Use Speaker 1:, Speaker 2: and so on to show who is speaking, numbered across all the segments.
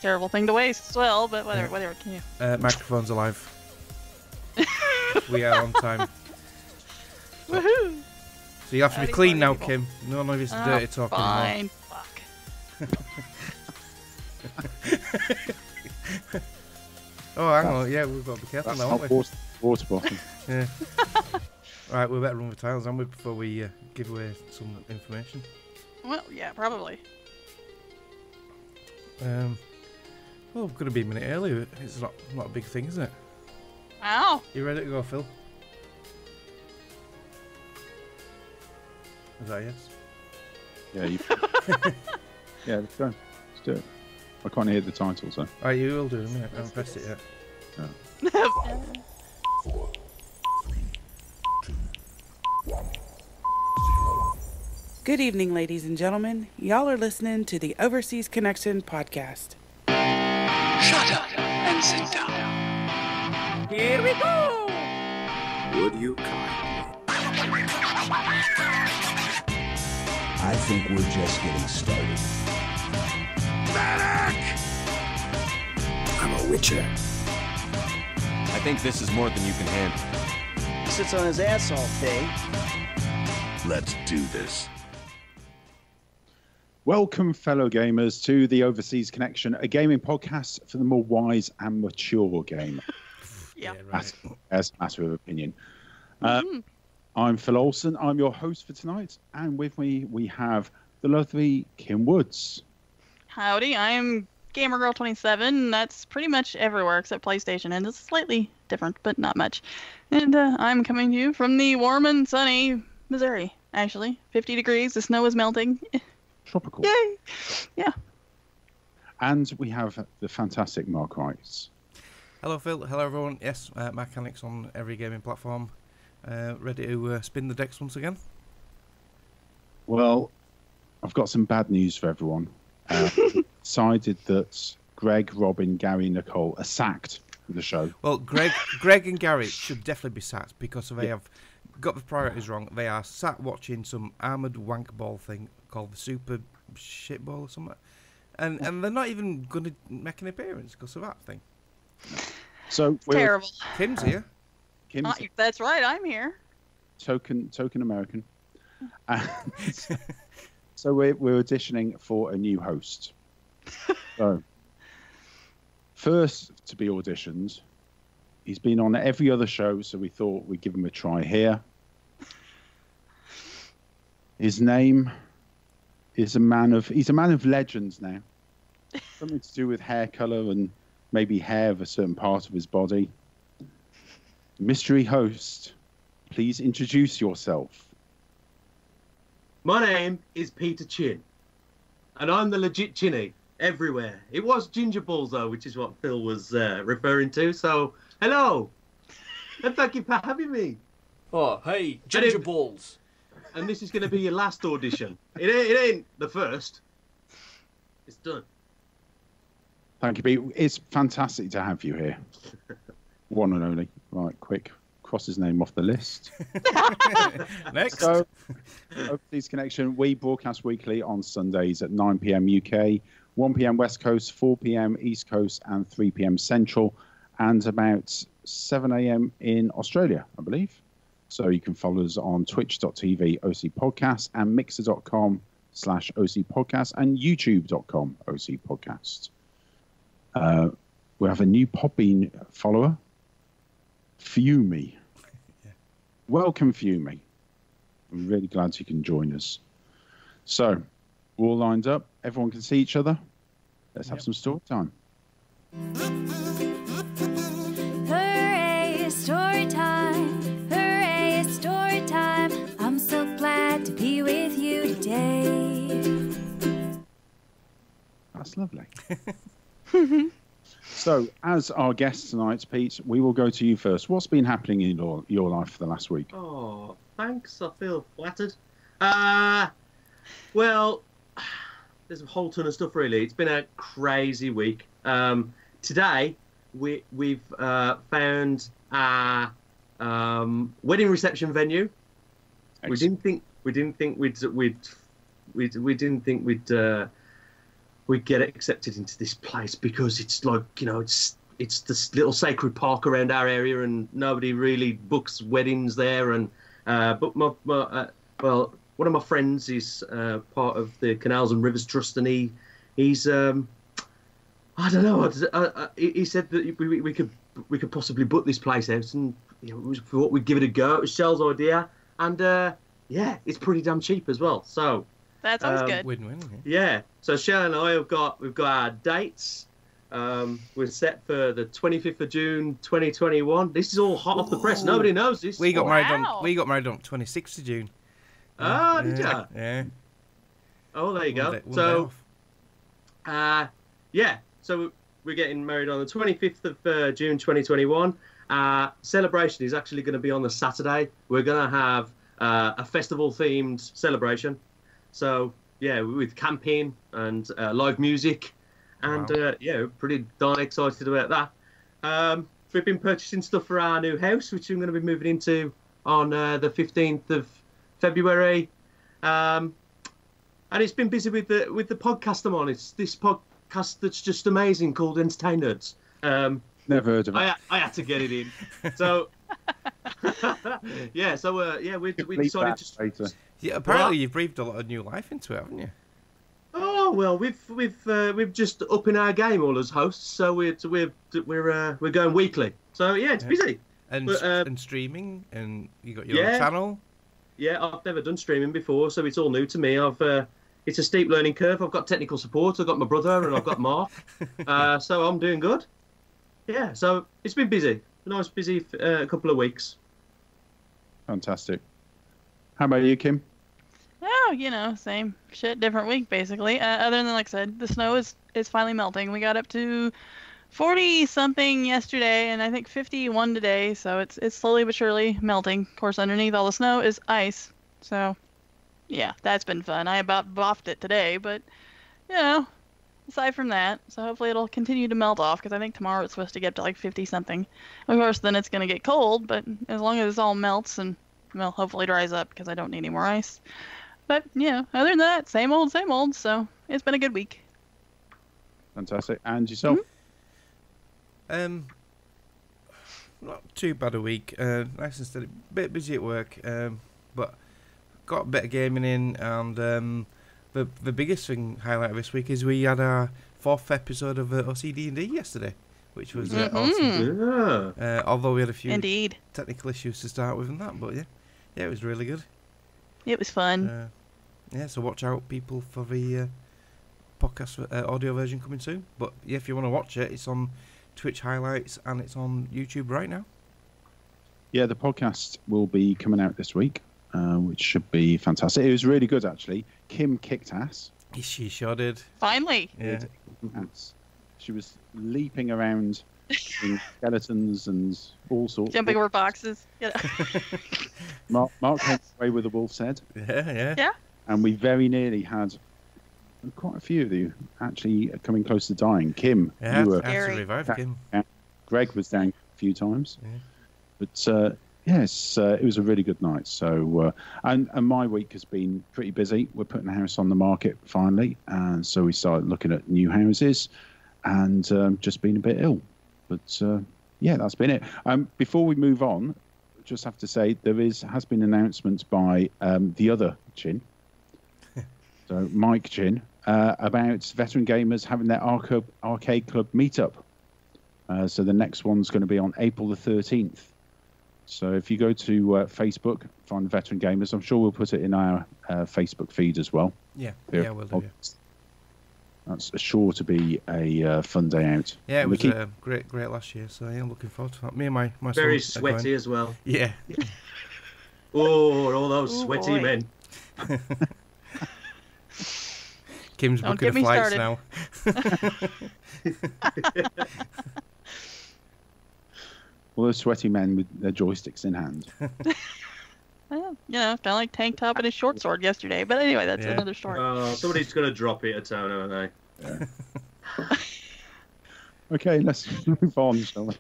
Speaker 1: Terrible thing to waste as well, but whatever can you?
Speaker 2: Microphone's alive. We are on time.
Speaker 1: Woohoo!
Speaker 2: So you have to be clean now, Kim. None of this dirty talk
Speaker 1: anymore. Fuck.
Speaker 2: Oh, hang on. Yeah, we've got to be careful now, haven't we?
Speaker 3: Water bottle.
Speaker 2: Yeah. Right, we better run for tiles, haven't we, before we give away some information?
Speaker 1: Well, yeah, probably.
Speaker 2: Well, we're going to be a minute early. It's not a big thing, is it?
Speaker 1: Wow.
Speaker 2: You ready to go, Phil? Is that a yes?
Speaker 3: Yeah, yeah, let's go. Let's do it. I can't hear the title, so.
Speaker 2: Alright, you will do in a minute. I haven't pressed it yet.
Speaker 3: No.
Speaker 4: 4, 3, 2, 1.
Speaker 5: Good evening, ladies and gentlemen. Y'all are listening to the Overseas Connection podcast.
Speaker 6: Shut up and sit down.
Speaker 5: Here we go!
Speaker 6: Would you kindly?
Speaker 4: I think we're just getting started.
Speaker 6: Medic! I'm a witcher.
Speaker 7: I think this is more than you can handle.
Speaker 8: He sits on his ass all day.
Speaker 6: Let's do this.
Speaker 3: Welcome, fellow gamers, to the Overseas Connection, a gaming podcast for the more wise and mature gamer.
Speaker 1: Yeah,
Speaker 2: right.
Speaker 3: As a matter of opinion. I'm Phil Olsen. I'm your host for tonight, and with me we have the lovely Kim Woods.
Speaker 1: Howdy, I'm GamerGirl27. That's pretty much everywhere except PlayStation, and it's slightly different, but not much. And I'm coming to you from the warm and sunny Missouri, actually. 50 degrees, the snow is melting.
Speaker 3: Tropical.
Speaker 1: Yay! Yeah.
Speaker 3: And we have the fantastic Mark Rice.
Speaker 2: Hello, Phil. Hello, everyone. Yes, mechanics on every gaming platform. Ready to spin the decks once again?
Speaker 3: Well, I've got some bad news for everyone. Decided that Greg, Robin, Gary, Nicole are sacked from the show.
Speaker 2: Well, Greg and Gary should definitely be sacked because they have got the priorities wrong. They are sat watching some armoured wank ball thing called the Super Shit Ball or something. And they're not even going to make an appearance because of that thing.
Speaker 3: So
Speaker 1: Terrible.
Speaker 2: Kim's here.
Speaker 1: That's right, I'm here.
Speaker 3: Token American. And so we're auditioning for a new host. So first to be auditioned, he's been on every other show, so we thought we'd give him a try here. His name is he's a man of legends now. Something to do with hair color and maybe hair of a certain part of his body. Mystery host, please introduce yourself.
Speaker 9: My name is Peter Chin, and I'm the legit Chinny everywhere. It was Ginger Balls, though, which is what Phil was referring to. So, hello, and thank you for having me.
Speaker 8: Oh, hey, Ginger Balls.
Speaker 9: And this is going to be your last audition. It ain't the first. It's done.
Speaker 3: Thank you, Pete. It's fantastic to have you here. One and only. Right, quick. Cross his name off the list.
Speaker 2: Next.
Speaker 3: So, Overseas Connection, we broadcast weekly on Sundays at 9 p.m. UK, 1 p.m. West Coast, 4 p.m. East Coast, and 3 p.m. Central, and about 7 a.m. in Australia, I believe. So you can follow us on twitch.tv OC Podcast and mixer.com/OC Podcast and youtube.com OC Podcast. We have a new Podbean follower, Fumi.
Speaker 2: Yeah.
Speaker 3: Welcome, Fumi. I'm really glad you can join us. So, we're all lined up. Everyone can see each other. Let's have some story time.
Speaker 10: Hooray, story time. Hooray, story time. I'm so glad to be with you today.
Speaker 3: That's lovely. So, as our guest tonight, Pete, we will go to you first. What's been happening in your life for the last week?
Speaker 9: Oh, thanks. I feel flattered. Well, there's a whole ton of stuff, really. It's been a crazy week. Today, we've found a wedding reception venue. Excellent. We didn't think we'd we get accepted into this place because it's like, you know, it's this little sacred park around our area, and nobody really books weddings there. And but well, one of my friends is part of the Canals and Rivers Trust, and he's I don't know. He said that we could possibly book this place out, and we thought we'd give it a go. It was Shell's idea, and yeah, it's pretty damn cheap as well. So
Speaker 1: that's always good.
Speaker 2: Win-win.
Speaker 9: Yeah. So Shell and I we've got our dates. We're set for the 25th of June 2021. This is all hot off the press. Nobody knows this.
Speaker 2: We got married on 26th of June.
Speaker 9: Ah, did you?
Speaker 2: Yeah.
Speaker 9: Oh, there you go.
Speaker 2: One day
Speaker 9: So,
Speaker 2: off.
Speaker 9: yeah. So we're getting married on the 25th of June 2021. Celebration is actually going to be on the Saturday. We're going to have a festival-themed celebration. So, yeah, with camping and live music. And, yeah, we're pretty darn excited about that. We've been purchasing stuff for our new house, which I'm going to be moving into on the 15th of February. And it's been busy with the podcast I'm on. It's this podcast that's just amazing called Entertain Nerds.
Speaker 3: Never heard of it.
Speaker 9: I had to get it in. So, yeah, so, yeah, we decided to...
Speaker 2: Yeah, apparently you've breathed a lot of new life into it, haven't you?
Speaker 9: Oh well, we've just upping our game all as hosts, so we're going weekly. So yeah, it's busy.
Speaker 2: And streaming, and you got your own channel.
Speaker 9: Yeah, I've never done streaming before, so it's all new to me. It's a steep learning curve. I've got technical support. I've got my brother, and I've got Mark. So I'm doing good. Yeah, so it's been busy. A nice busy couple of weeks.
Speaker 3: Fantastic. How about you, Kim?
Speaker 1: Oh, you know, same shit, different week, basically. Other than, like I said, the snow is finally melting. We got up to 40-something yesterday, and I think 51 today, so it's slowly but surely melting. Of course, underneath all the snow is ice, so, yeah, that's been fun. I about boffed it today, but, you know, aside from that, so hopefully it'll continue to melt off, because I think tomorrow it's supposed to get to, like, 50-something. Of course, then it's going to get cold, but as long as it all melts and, well, hopefully dries up, because I don't need any more ice. But, yeah, other than that, same old, so it's been a good week.
Speaker 3: Fantastic. And yourself?
Speaker 2: Not too bad a week. Nice and steady. Bit busy at work, but got a bit of gaming in, and the biggest thing highlight of this week is we had our 4th episode of OCD&D yesterday, which was awesome.
Speaker 9: Yeah.
Speaker 2: Although we had a few
Speaker 1: Indeed.
Speaker 2: technical issues to start with and that, but yeah, it was really good.
Speaker 1: It was fun.
Speaker 2: Yeah, so watch out, people, for the podcast audio version coming soon. But yeah, if you want to watch it, it's on Twitch highlights and it's on YouTube right now.
Speaker 3: Yeah, the podcast will be coming out this week, which should be fantastic. It was really good, actually. Kim kicked ass.
Speaker 2: She sure did.
Speaker 1: Finally.
Speaker 2: Yeah.
Speaker 3: She was leaping around in skeletons and all sorts.
Speaker 1: Jumping over boxes. Yeah.
Speaker 3: Mark came away with a wolf's head.
Speaker 2: Yeah.
Speaker 3: And we very nearly had quite a few of you actually coming close to dying. Kim, you were
Speaker 2: to revive Kim.
Speaker 3: Greg was down a few times.
Speaker 2: Yeah.
Speaker 3: But yes, it was a really good night. So and my week has been pretty busy. We're putting a house on the market finally, and so we started looking at new houses, and just been a bit ill. But yeah, that's been it. Before we move on, just have to say there has been announcements by the other Chin, so Mike Chin, about veteran gamers having their arcade club meetup. So the next one's going to be on April the 13th. So if you go to Facebook, find veteran gamers. I'm sure we'll put it in our Facebook feed as well.
Speaker 2: Yeah, we'll do. Yeah.
Speaker 3: That's sure to be a fun day out.
Speaker 2: Yeah, it was great last year. So yeah, I'm looking forward to that. Me and my
Speaker 9: very
Speaker 2: son
Speaker 9: sweaty as well.
Speaker 2: Yeah.
Speaker 9: Oh, all those sweaty men.
Speaker 2: Kim's booking the flights now.
Speaker 3: All those sweaty men with their joysticks in hand.
Speaker 1: Well, you know, kind of like tank top and a short sword yesterday. But anyway, that's another story.
Speaker 9: Somebody's going to drop it a town, aren't they?
Speaker 3: Yeah. Okay, let's move on, shall we?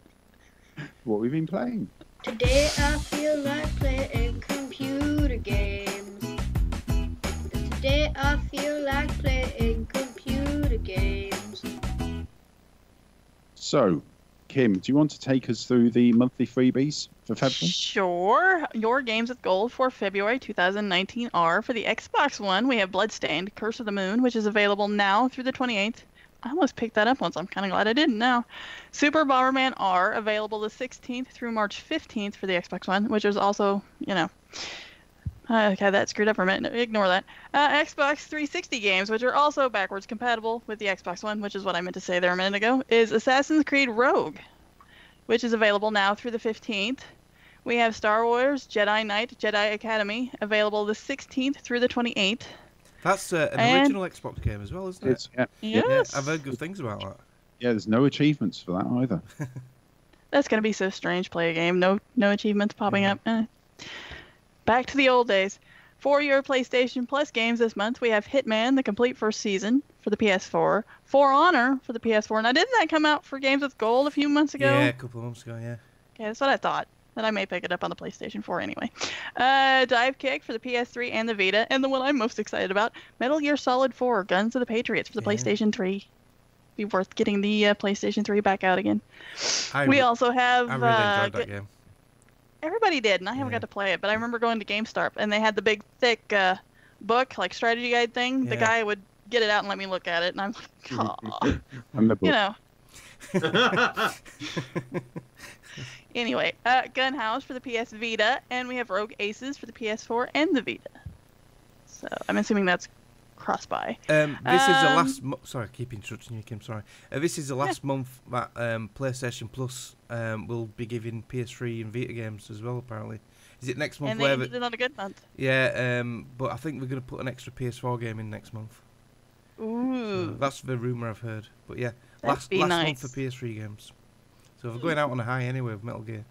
Speaker 3: What we've been playing.
Speaker 11: Today I feel like playing computer games. Today I feel like playing computer games.
Speaker 3: So, Kim, do you want to take us through the monthly freebies for February?
Speaker 1: Sure. Your games with gold for February 2019 are for the Xbox One. We have Bloodstained: Curse of the Moon, which is available now through the 28th. I almost picked that up once. I'm kind of glad I didn't now. Super Bomberman R, available the 16th through March 15th for the Xbox One, which is also, okay, that screwed up for a minute. Ignore that. Xbox 360 games, which are also backwards compatible with the Xbox One, which is what I meant to say there a minute ago, is Assassin's Creed Rogue, which is available now through the 15th. We have Star Wars Jedi Knight Jedi Academy, available the 16th through the 28th.
Speaker 2: That's an original Xbox game as well, isn't it?
Speaker 3: Yeah.
Speaker 1: Yes.
Speaker 2: Yeah, I've heard good things about that.
Speaker 3: Yeah, there's no achievements for that either.
Speaker 1: That's going to be so strange, play a game. No achievements popping up. Back to the old days. For your PlayStation Plus games this month, we have Hitman, the complete first season for the PS4. For Honor for the PS4. Now, didn't that come out for games with gold a few months ago?
Speaker 2: Yeah, a couple of months ago, yeah.
Speaker 1: Okay, that's what I thought. But I may pick it up on the PlayStation 4 anyway. Dive Kick for the PS3 and the Vita. And the one I'm most excited about, Metal Gear Solid 4, Guns of the Patriots for the PlayStation 3. Be worth getting the PlayStation 3 back out again. We also have...
Speaker 2: I really enjoyed that game.
Speaker 1: Everybody did, and I haven't got to play it. But I remember going to GameStop, and they had the big, thick book, like strategy guide thing. The guy would get it out and let me look at it, and I'm like, oh. Anyway, Gunhouse for the PS Vita, and we have Rogue Aces for the PS4 and the Vita. So I'm assuming that's cross-buy.
Speaker 2: This is the last... Sorry, I keep interrupting you, Kim, sorry. This is the last month that PlayStation Plus will be giving PS3 and Vita games as well, apparently. Is it next month?
Speaker 1: And they ended it on a good month.
Speaker 2: Yeah, but I think we're going to put an extra PS4 game in next month.
Speaker 1: Ooh.
Speaker 2: So that's the rumour I've heard. But yeah,
Speaker 1: That'd
Speaker 2: last
Speaker 1: nice.
Speaker 2: month for PS3 games. So we're going out on a high anyway with Metal Gear.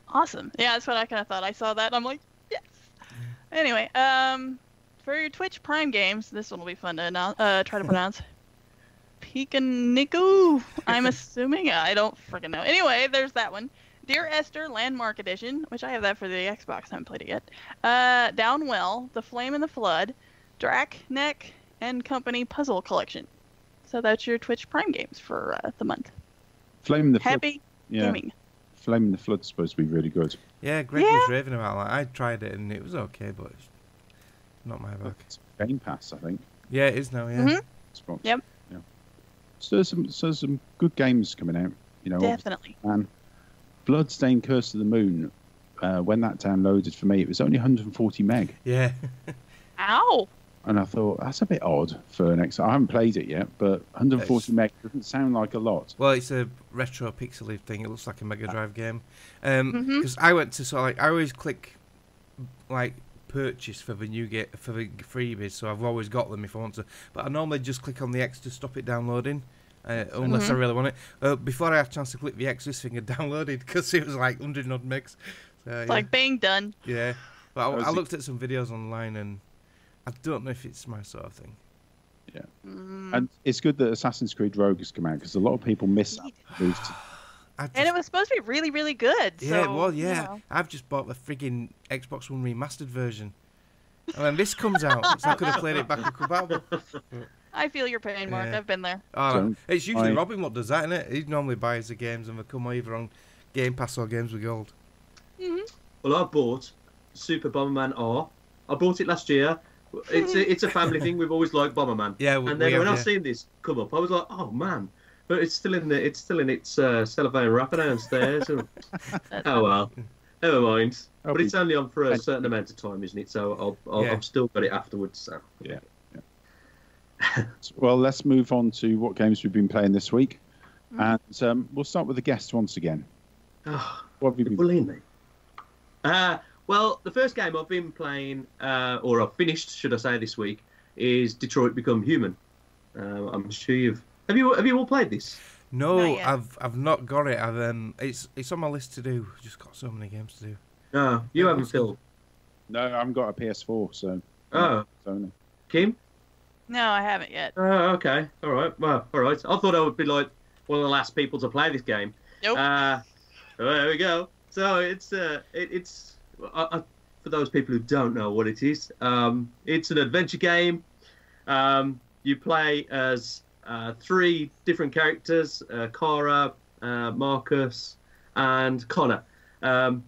Speaker 1: Awesome. Yeah, that's what I kind of thought. I saw that and I'm like, yes. Anyway, for your Twitch Prime games, this one will be fun to try to pronounce. Pikaniku, I'm assuming. I don't freaking know. Anyway, there's that one. Dear Esther Landmark Edition, which I have that for the Xbox. I haven't played it yet. Downwell, The Flame and the Flood, Drac, Neck, and Company Puzzle Collection. So that's your Twitch Prime games for the month.
Speaker 3: Flame in the Flood.
Speaker 1: Happy gaming.
Speaker 3: Flame in the Flood's supposed to be really good.
Speaker 2: Yeah, Greg was raving about that. I tried it and it was okay, but it's not my bag.
Speaker 3: It's Game Pass, I think.
Speaker 2: Yeah, it is now, yeah.
Speaker 1: Mm-hmm. Yep.
Speaker 3: Yeah. So there's some good games coming out.
Speaker 1: Definitely.
Speaker 3: And Bloodstained Curse of the Moon, when that downloaded for me, it was only 140 meg.
Speaker 2: Yeah.
Speaker 1: Ow!
Speaker 3: And I thought, that's a bit odd for an X. I haven't played it yet, but 140 meg doesn't sound like a lot.
Speaker 2: Well, it's a retro pixely thing. It looks like a Mega Drive game. Because I went to I always click purchase for the for the freebies, so I've always got them if I want to. But I normally just click on the X to stop it downloading, unless I really want it. Before I had a chance to click the X, this thing had downloaded because it was like 100 odd megs. So,
Speaker 1: it's like bang, done.
Speaker 2: Yeah, but I looked at some videos online and I don't know if it's my sort of thing.
Speaker 3: Yeah. And it's good that Assassin's Creed Rogue has come out because a lot of people miss that.
Speaker 1: And it was supposed to be really, really good.
Speaker 2: Yeah,
Speaker 1: so,
Speaker 2: well, yeah. I've just bought the frigging Xbox One remastered version. And when this comes out, so I could have played it back compatible.
Speaker 1: I feel your pain, Mark.
Speaker 2: Yeah.
Speaker 1: I've been there.
Speaker 2: Oh, it's usually Robin what does that, isn't it? He normally buys the games and they come either on Game Pass or Games with Gold.
Speaker 9: Well, I bought Super Bomberman R. I bought it last year. It's a family thing. We've always liked Bomberman.
Speaker 2: Yeah,
Speaker 9: and then when I seen this come up, I was like, oh man. But it's still in its cellophane wrapper downstairs. Oh well, never mind. But it's only on for a certain amount of time, isn't it? So I've still got it afterwards. So
Speaker 3: yeah. Well, let's move on to what games we've been playing this week, and we'll start with the guests once again. What have you been
Speaker 9: bullying me? Well, the first game I've been playing, or I've finished, should I say, this week, is Detroit Become Human. I'm sure Have you all played this?
Speaker 2: No, I've not got it. It's on my list to do. I've just got so many games to do.
Speaker 9: No, you haven't, Phil.
Speaker 3: No, I haven't got a PS4, so.
Speaker 9: Oh. Kim?
Speaker 1: No, I haven't yet.
Speaker 9: Oh, okay. All right. Well, all right. I thought I would be like one of the last people to play this game.
Speaker 1: Nope.
Speaker 9: There we go. So it's for those people who don't know what it is, it's an adventure game. You play as 3 different characters: Cara, Marcus, and Connor. And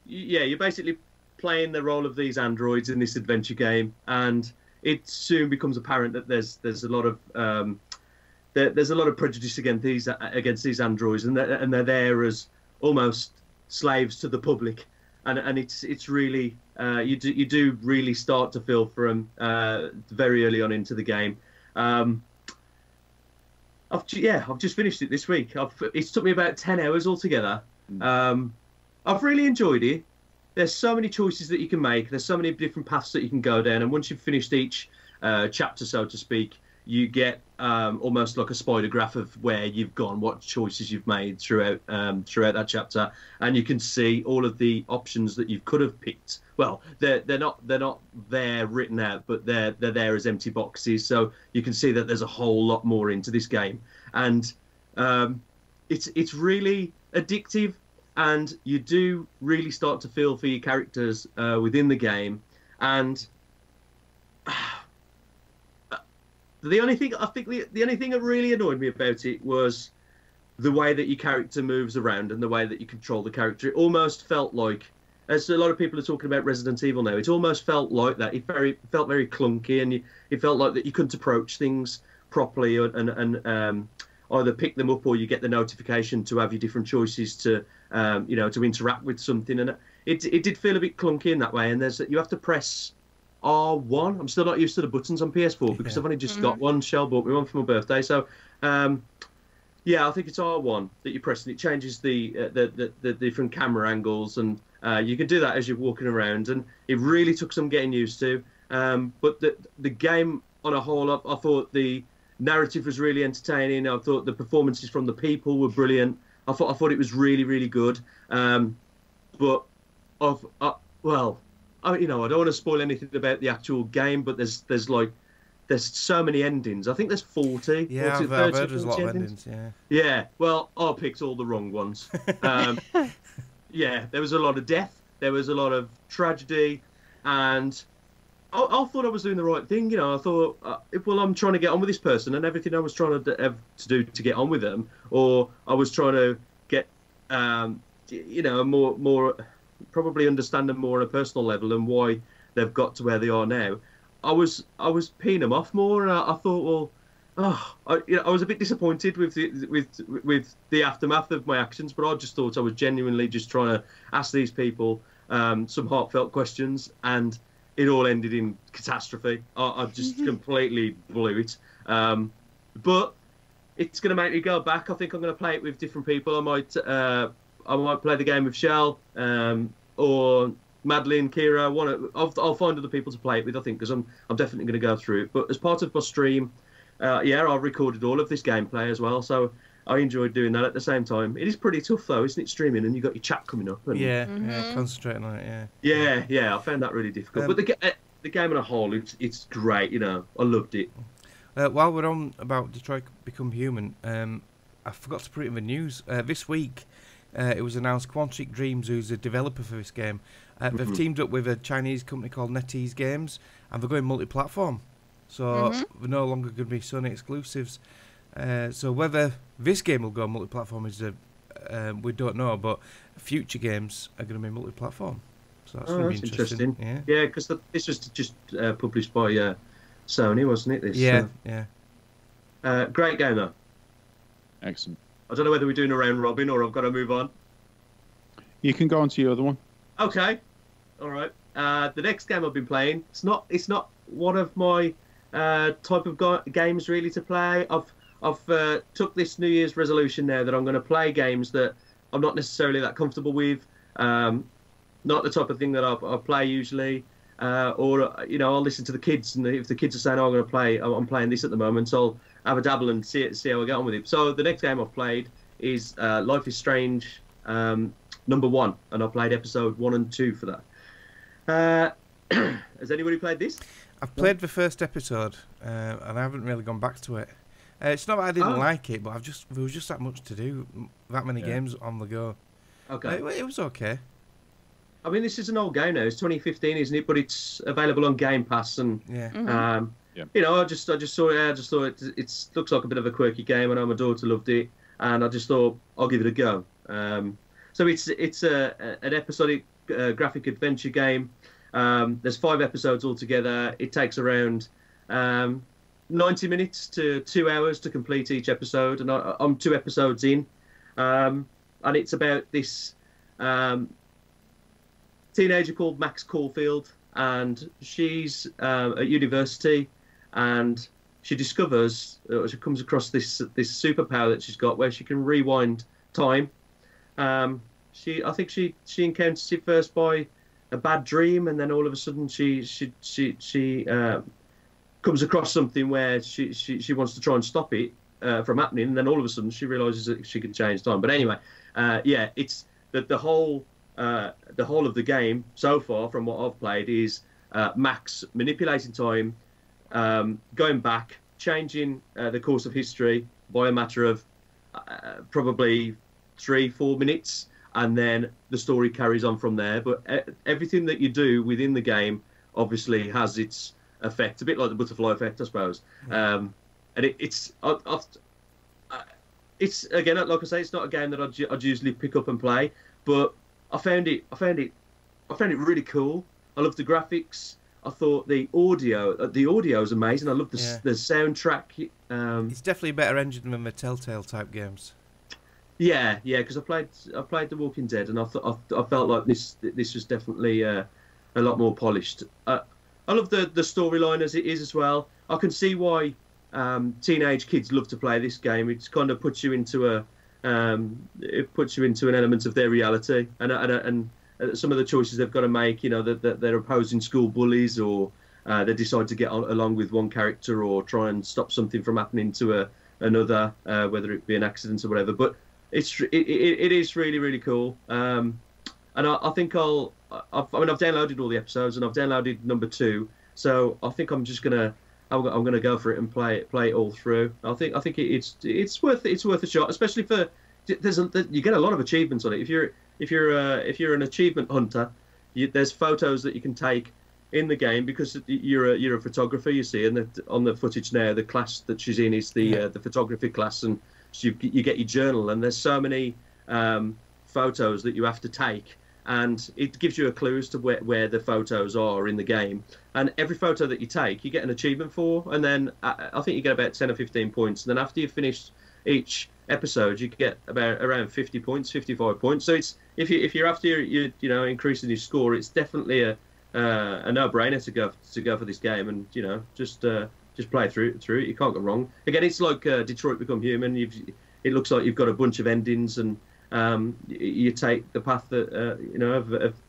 Speaker 9: yeah, you're basically playing the role of these androids in this adventure game, and it soon becomes apparent that there's a lot of there's a lot of prejudice against these androids, and they're there as almost slaves to the public, and it's really you do really start to feel for them very early on into the game. I've just finished it this week. It's took me about 10 hours altogether. I've really enjoyed it. There's so many choices that you can make. There's so many different paths that you can go down. And once you've finished each chapter, so to speak, you get almost like a spider graph of where you've gone, what choices you've made throughout that chapter, and you can see all of the options that you could have picked. Well, they're not there written out, but they're there as empty boxes, so you can see that there's a whole lot more into this game, and it's really addictive. And you do really start to feel for your characters within the game. And the only thing that really annoyed me about it was the way that your character moves around and the way that you control the character. It almost felt like, as a lot of people are talking about Resident Evil now, it almost felt like that. It felt very clunky, and it felt like that you couldn't approach things properly and either pick them up or you get the notification to have your different choices to to interact with something, and it did feel a bit clunky in that way. And you have to press R1. I'm still not used to the buttons on PS4 because I've only just got one. Shell bought me one for my birthday, so I think it's R1 that you press, and it changes the different camera angles, and you can do that as you're walking around, and it really took some getting used to. But the game on a whole, I thought the narrative was really entertaining. I thought the performances from the people were brilliant. I thought it was really, really good. But I don't want to spoil anything about the actual game, but there's so many endings. I think there's 40.
Speaker 2: Yeah, I've heard there's a lot of endings.
Speaker 9: Yeah. Well, I picked all the wrong ones. Yeah, there was a lot of death. There was a lot of tragedy, and I thought I was doing the right thing. I thought, I'm trying to get on with this person, and everything I was trying to do to get on with them, or I was trying to get, more probably understand them more on a personal level and why they've got to where they are now. I was peeing them off more, and I thought, I was a bit disappointed with the aftermath of my actions, but I just thought I was genuinely just trying to ask these people some heartfelt questions, and it all ended in catastrophe. I just completely blew it. But it's going to make me go back. I think I'm going to play it with different people. I might play the game with Shell or Madeline, Kira. I'll find other people to play it with, I think, because I'm definitely going to go through it. But as part of my stream, I recorded all of this gameplay as well. So I enjoyed doing that at the same time. It is pretty tough, though, isn't it, streaming? And you've got your chat coming up. And...
Speaker 2: Yeah, concentrating on it,
Speaker 9: Yeah, I found that really difficult. But the game on a whole, it's great, I loved it.
Speaker 2: While we're on about Detroit Become Human, I forgot to put it in the news. This week, it was announced Quantic Dreams, who's a developer for this game, they've teamed up with a Chinese company called NetEase Games, and they're going multi-platform. So they're no longer going to be Sony exclusives. So whether this game will go multi-platform is we don't know, but future games are going to be multi-platform. So that's going to be interesting.
Speaker 9: Yeah, because this was just published by Sony, wasn't it?
Speaker 2: Yeah.
Speaker 9: Great game, though.
Speaker 3: Excellent.
Speaker 9: I don't know whether we're doing a round robin or I've got to move on.
Speaker 3: You can go on to your other one.
Speaker 9: Okay. All right. The next game I've been playing, it's not one of my type of games really to play. I've took this New Year's resolution now that I'm going to play games that I'm not necessarily that comfortable with. Not the type of thing that I play usually. Or I'll listen to the kids, and if the kids are saying, I'm playing this at the moment, so I'll have a dabble and see how I get on with it. So the next game I've played is Life is Strange number 1, and I played episode 1 and 2 for that. Has anybody played this?
Speaker 2: I've played the first episode, and I haven't really gone back to it. It's not that I didn't like it, but there was just that much to do, that many games on the go.
Speaker 9: Okay.
Speaker 2: It was okay.
Speaker 9: I mean, this is an old game now. It's 2015, isn't it? But it's available on Game Pass, and you know, I just saw it. I just thought it looks like a bit of a quirky game. I know my daughter loved it, and I just thought I'll give it a go. So it's an episodic graphic adventure game. There's 5 episodes altogether. It takes around 90 minutes to 2 hours to complete each episode, and I'm 2 episodes in, and it's about this teenager called Max Caulfield, and she's at university, and she discovers, she comes across this superpower that she's got where she can rewind time. I think she encounters it first by a bad dream, and then all of a sudden she comes across something where she wants to try and stop it from happening, and then all of a sudden she realizes that she can change time. But anyway, yeah, it's the whole of the game so far from what I've played is Max manipulating time, going back, changing the course of history by a matter of probably 3-4 minutes, and then the story carries on from there. But everything that you do within the game obviously has its effect, a bit like the butterfly effect, I suppose. And it's again, like I say, it's not a game that I'd usually pick up and play, but I found it really cool. I love the graphics. I thought the audio is amazing. I love the soundtrack.
Speaker 2: It's definitely a better engine than the Telltale type games.
Speaker 9: Yeah, because I played The Walking Dead, and I felt like this was definitely a lot more polished. I love the storyline as it is as well. I can see why teenage kids love to play this game. It kind of puts you into an element of their reality, and some of the choices they've got to make. You know, that they're opposing school bullies, or they decide to get along with one character, or try and stop something from happening to another, whether it be an accident or whatever. But it is really, really cool. And I think I've downloaded all the episodes, and I've downloaded number 2. So I think I'm gonna go for it and play it all through. I think it's worth a shot, especially for you get a lot of achievements on it. If you're an achievement hunter, there's photos that you can take in the game because you're a photographer. You see, and on the footage now, the class that she's in is the photography class, and so you get your journal, and there's so many photos that you have to take, and it gives you a clue as to where the photos are in the game. And every photo that you take, you get an achievement for, and then I think you get about 10 or 15 points. And then after you've finished each episode, you get around 50 points, 55 points. So it's if you're after you increasing your score, it's definitely a no-brainer to go for this game, and just play through it. You can't go wrong. Again, it's like Detroit Become Human. It looks like you've got a bunch of endings, and you take the path that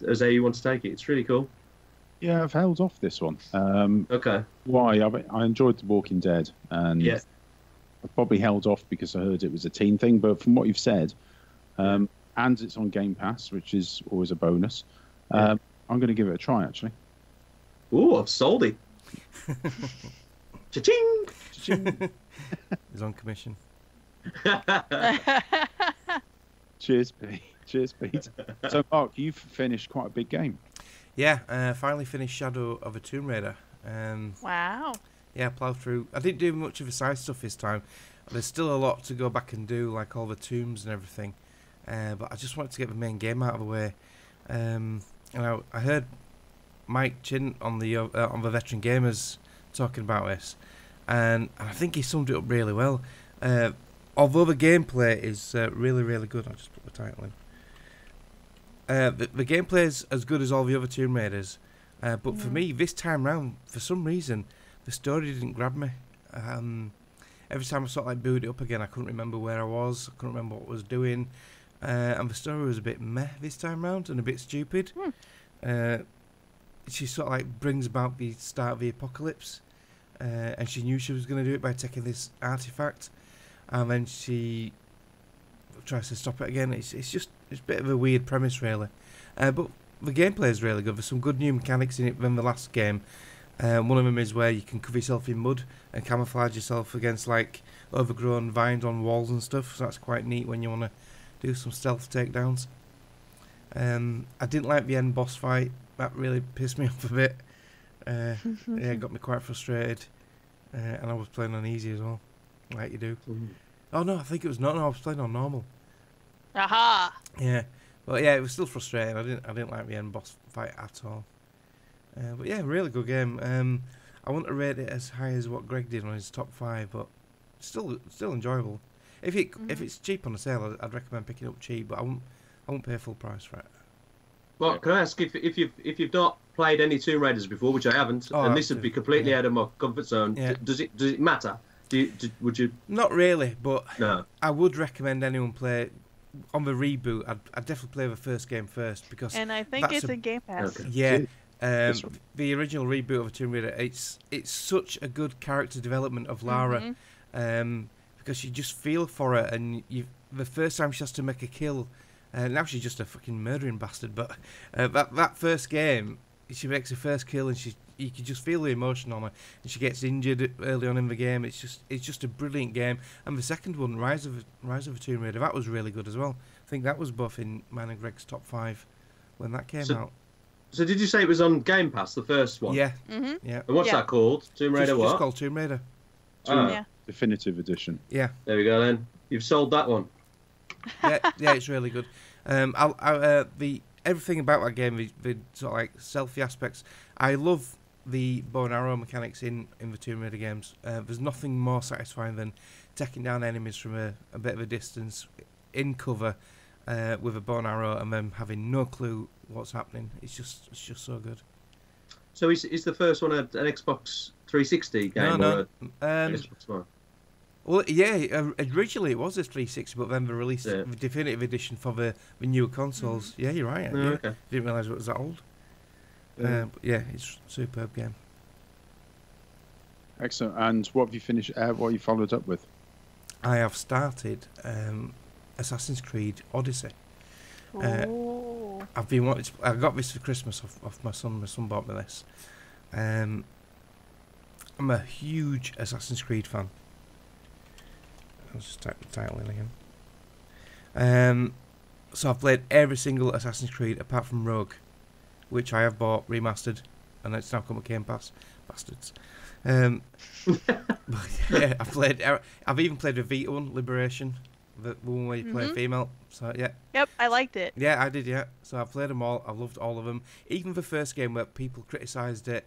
Speaker 9: as how you want to take it. It's really cool.
Speaker 3: Yeah, I've held off this one.
Speaker 9: Okay.
Speaker 3: Why? I enjoyed The Walking Dead, and I probably held off because I heard it was a teen thing. But from what you've said, and it's on Game Pass, which is always a bonus. I'm going to give it a try, actually.
Speaker 9: Ooh, I've sold it. Cha-ching!
Speaker 2: Cha-ching. He's on commission.
Speaker 3: Cheers, Pete. Cheers, Pete. So, Mark, you've finished quite a big game.
Speaker 2: Yeah, finally finished Shadow of a Tomb Raider.
Speaker 1: Wow.
Speaker 2: Yeah, ploughed through. I didn't do much of the side stuff this time. There's still a lot to go back and do, like all the tombs and everything. But I just wanted to get the main game out of the way. I heard Mike Chin on the Veteran Gamers talking about this, and I think he summed it up really well. Although the gameplay is really, really good, I'll just put the title in. The gameplay is as good as all the other Tomb Raiders, but for me, this time round, for some reason, the story didn't grab me. Every time I sort of like booted it up again, I couldn't remember where I was, I couldn't remember what I was doing, and the story was a bit meh this time round and a bit stupid. She sort of like brings about the start of the apocalypse, and she knew she was going to do it by taking this artifact, and then she tries to stop it again. It's a bit of a weird premise, really, but the gameplay is really good. There's some good new mechanics in it than the last game. One of them is where you can cover yourself in mud and camouflage yourself against like overgrown vines on walls and stuff, so that's quite neat when you want to do some stealth takedowns. I didn't like the end boss fight. That really pissed me off a bit. Yeah, it got me quite frustrated. and I was playing on easy as well, like you do.
Speaker 9: Mm.
Speaker 2: Oh no, I think it was not. No, I was playing on normal.
Speaker 1: Aha!
Speaker 2: Yeah, but yeah, it was still frustrating. I didn't like the end boss fight at all. But yeah, really good game. I wouldn't rate it as high as what Greg did on his top 5, but still enjoyable. If it's cheap on the sale, I'd recommend picking it up cheap, but I won't pay full price for it.
Speaker 9: Well, can I ask if you've not played any Tomb Raiders before, which I haven't, and this would be completely out of my comfort zone?
Speaker 2: Yeah.
Speaker 9: Does it matter? Would you?
Speaker 2: Not really, but
Speaker 9: No.
Speaker 2: I would recommend anyone play on the reboot. I'd definitely play the first game first because.
Speaker 1: And I think it's in Game Pass.
Speaker 9: Okay.
Speaker 2: Yeah, the original reboot of Tomb Raider. It's such a good character development of Lara, because you just feel for her, and the first time she has to make a kill. Now she's just a fucking murdering bastard, but that first game, she makes her first kill, and you can just feel the emotion on her, and she gets injured early on in the game. It's just a brilliant game. And the second one, Rise of the Tomb Raider, that was really good as well. I think that was both in mine and Greg's top 5 when that came out.
Speaker 9: So did you say it was on Game Pass, the first one?
Speaker 2: Yeah.
Speaker 1: Mm-hmm.
Speaker 2: Yeah.
Speaker 9: And what's that called? Tomb Raider
Speaker 2: Just
Speaker 9: what?
Speaker 2: called Tomb Raider.
Speaker 1: Yeah.
Speaker 3: Definitive edition.
Speaker 2: Yeah.
Speaker 9: There we go then. You've sold that one.
Speaker 2: Yeah, it's really good. The everything about that game, the sort of like selfie aspects. I love the bow and arrow mechanics in the Tomb Raider games. There's nothing more satisfying than taking down enemies from a bit of a distance in cover with a bow and arrow, and then having no clue what's happening. It's just so good.
Speaker 9: So is the first one an Xbox 360 game?
Speaker 2: No.
Speaker 9: Xbox One?
Speaker 2: Well, yeah, originally it was a 360, but then they released the definitive edition for the newer consoles. Yeah, you're right.
Speaker 9: Oh,
Speaker 2: yeah.
Speaker 9: okay.
Speaker 2: Didn't realise it was that old. But yeah, it's a superb game.
Speaker 3: Excellent. And what have you finished? What have you followed up with?
Speaker 2: I have started Assassin's Creed Odyssey. I've been wanting. I got this for Christmas off my son. My son bought me this. I'm a huge Assassin's Creed fan. I'll just type the title in again. So I've played every single Assassin's Creed apart from Rogue, which I have bought remastered, and it's now come with Game Pass. Bastards. But yeah, I've even played the Vita one, Liberation, the one where you play a female. So yeah.
Speaker 1: Yep, I liked it.
Speaker 2: Yeah, I did. Yeah. So I've played them all. I loved all of them. Even the first game where people criticised it,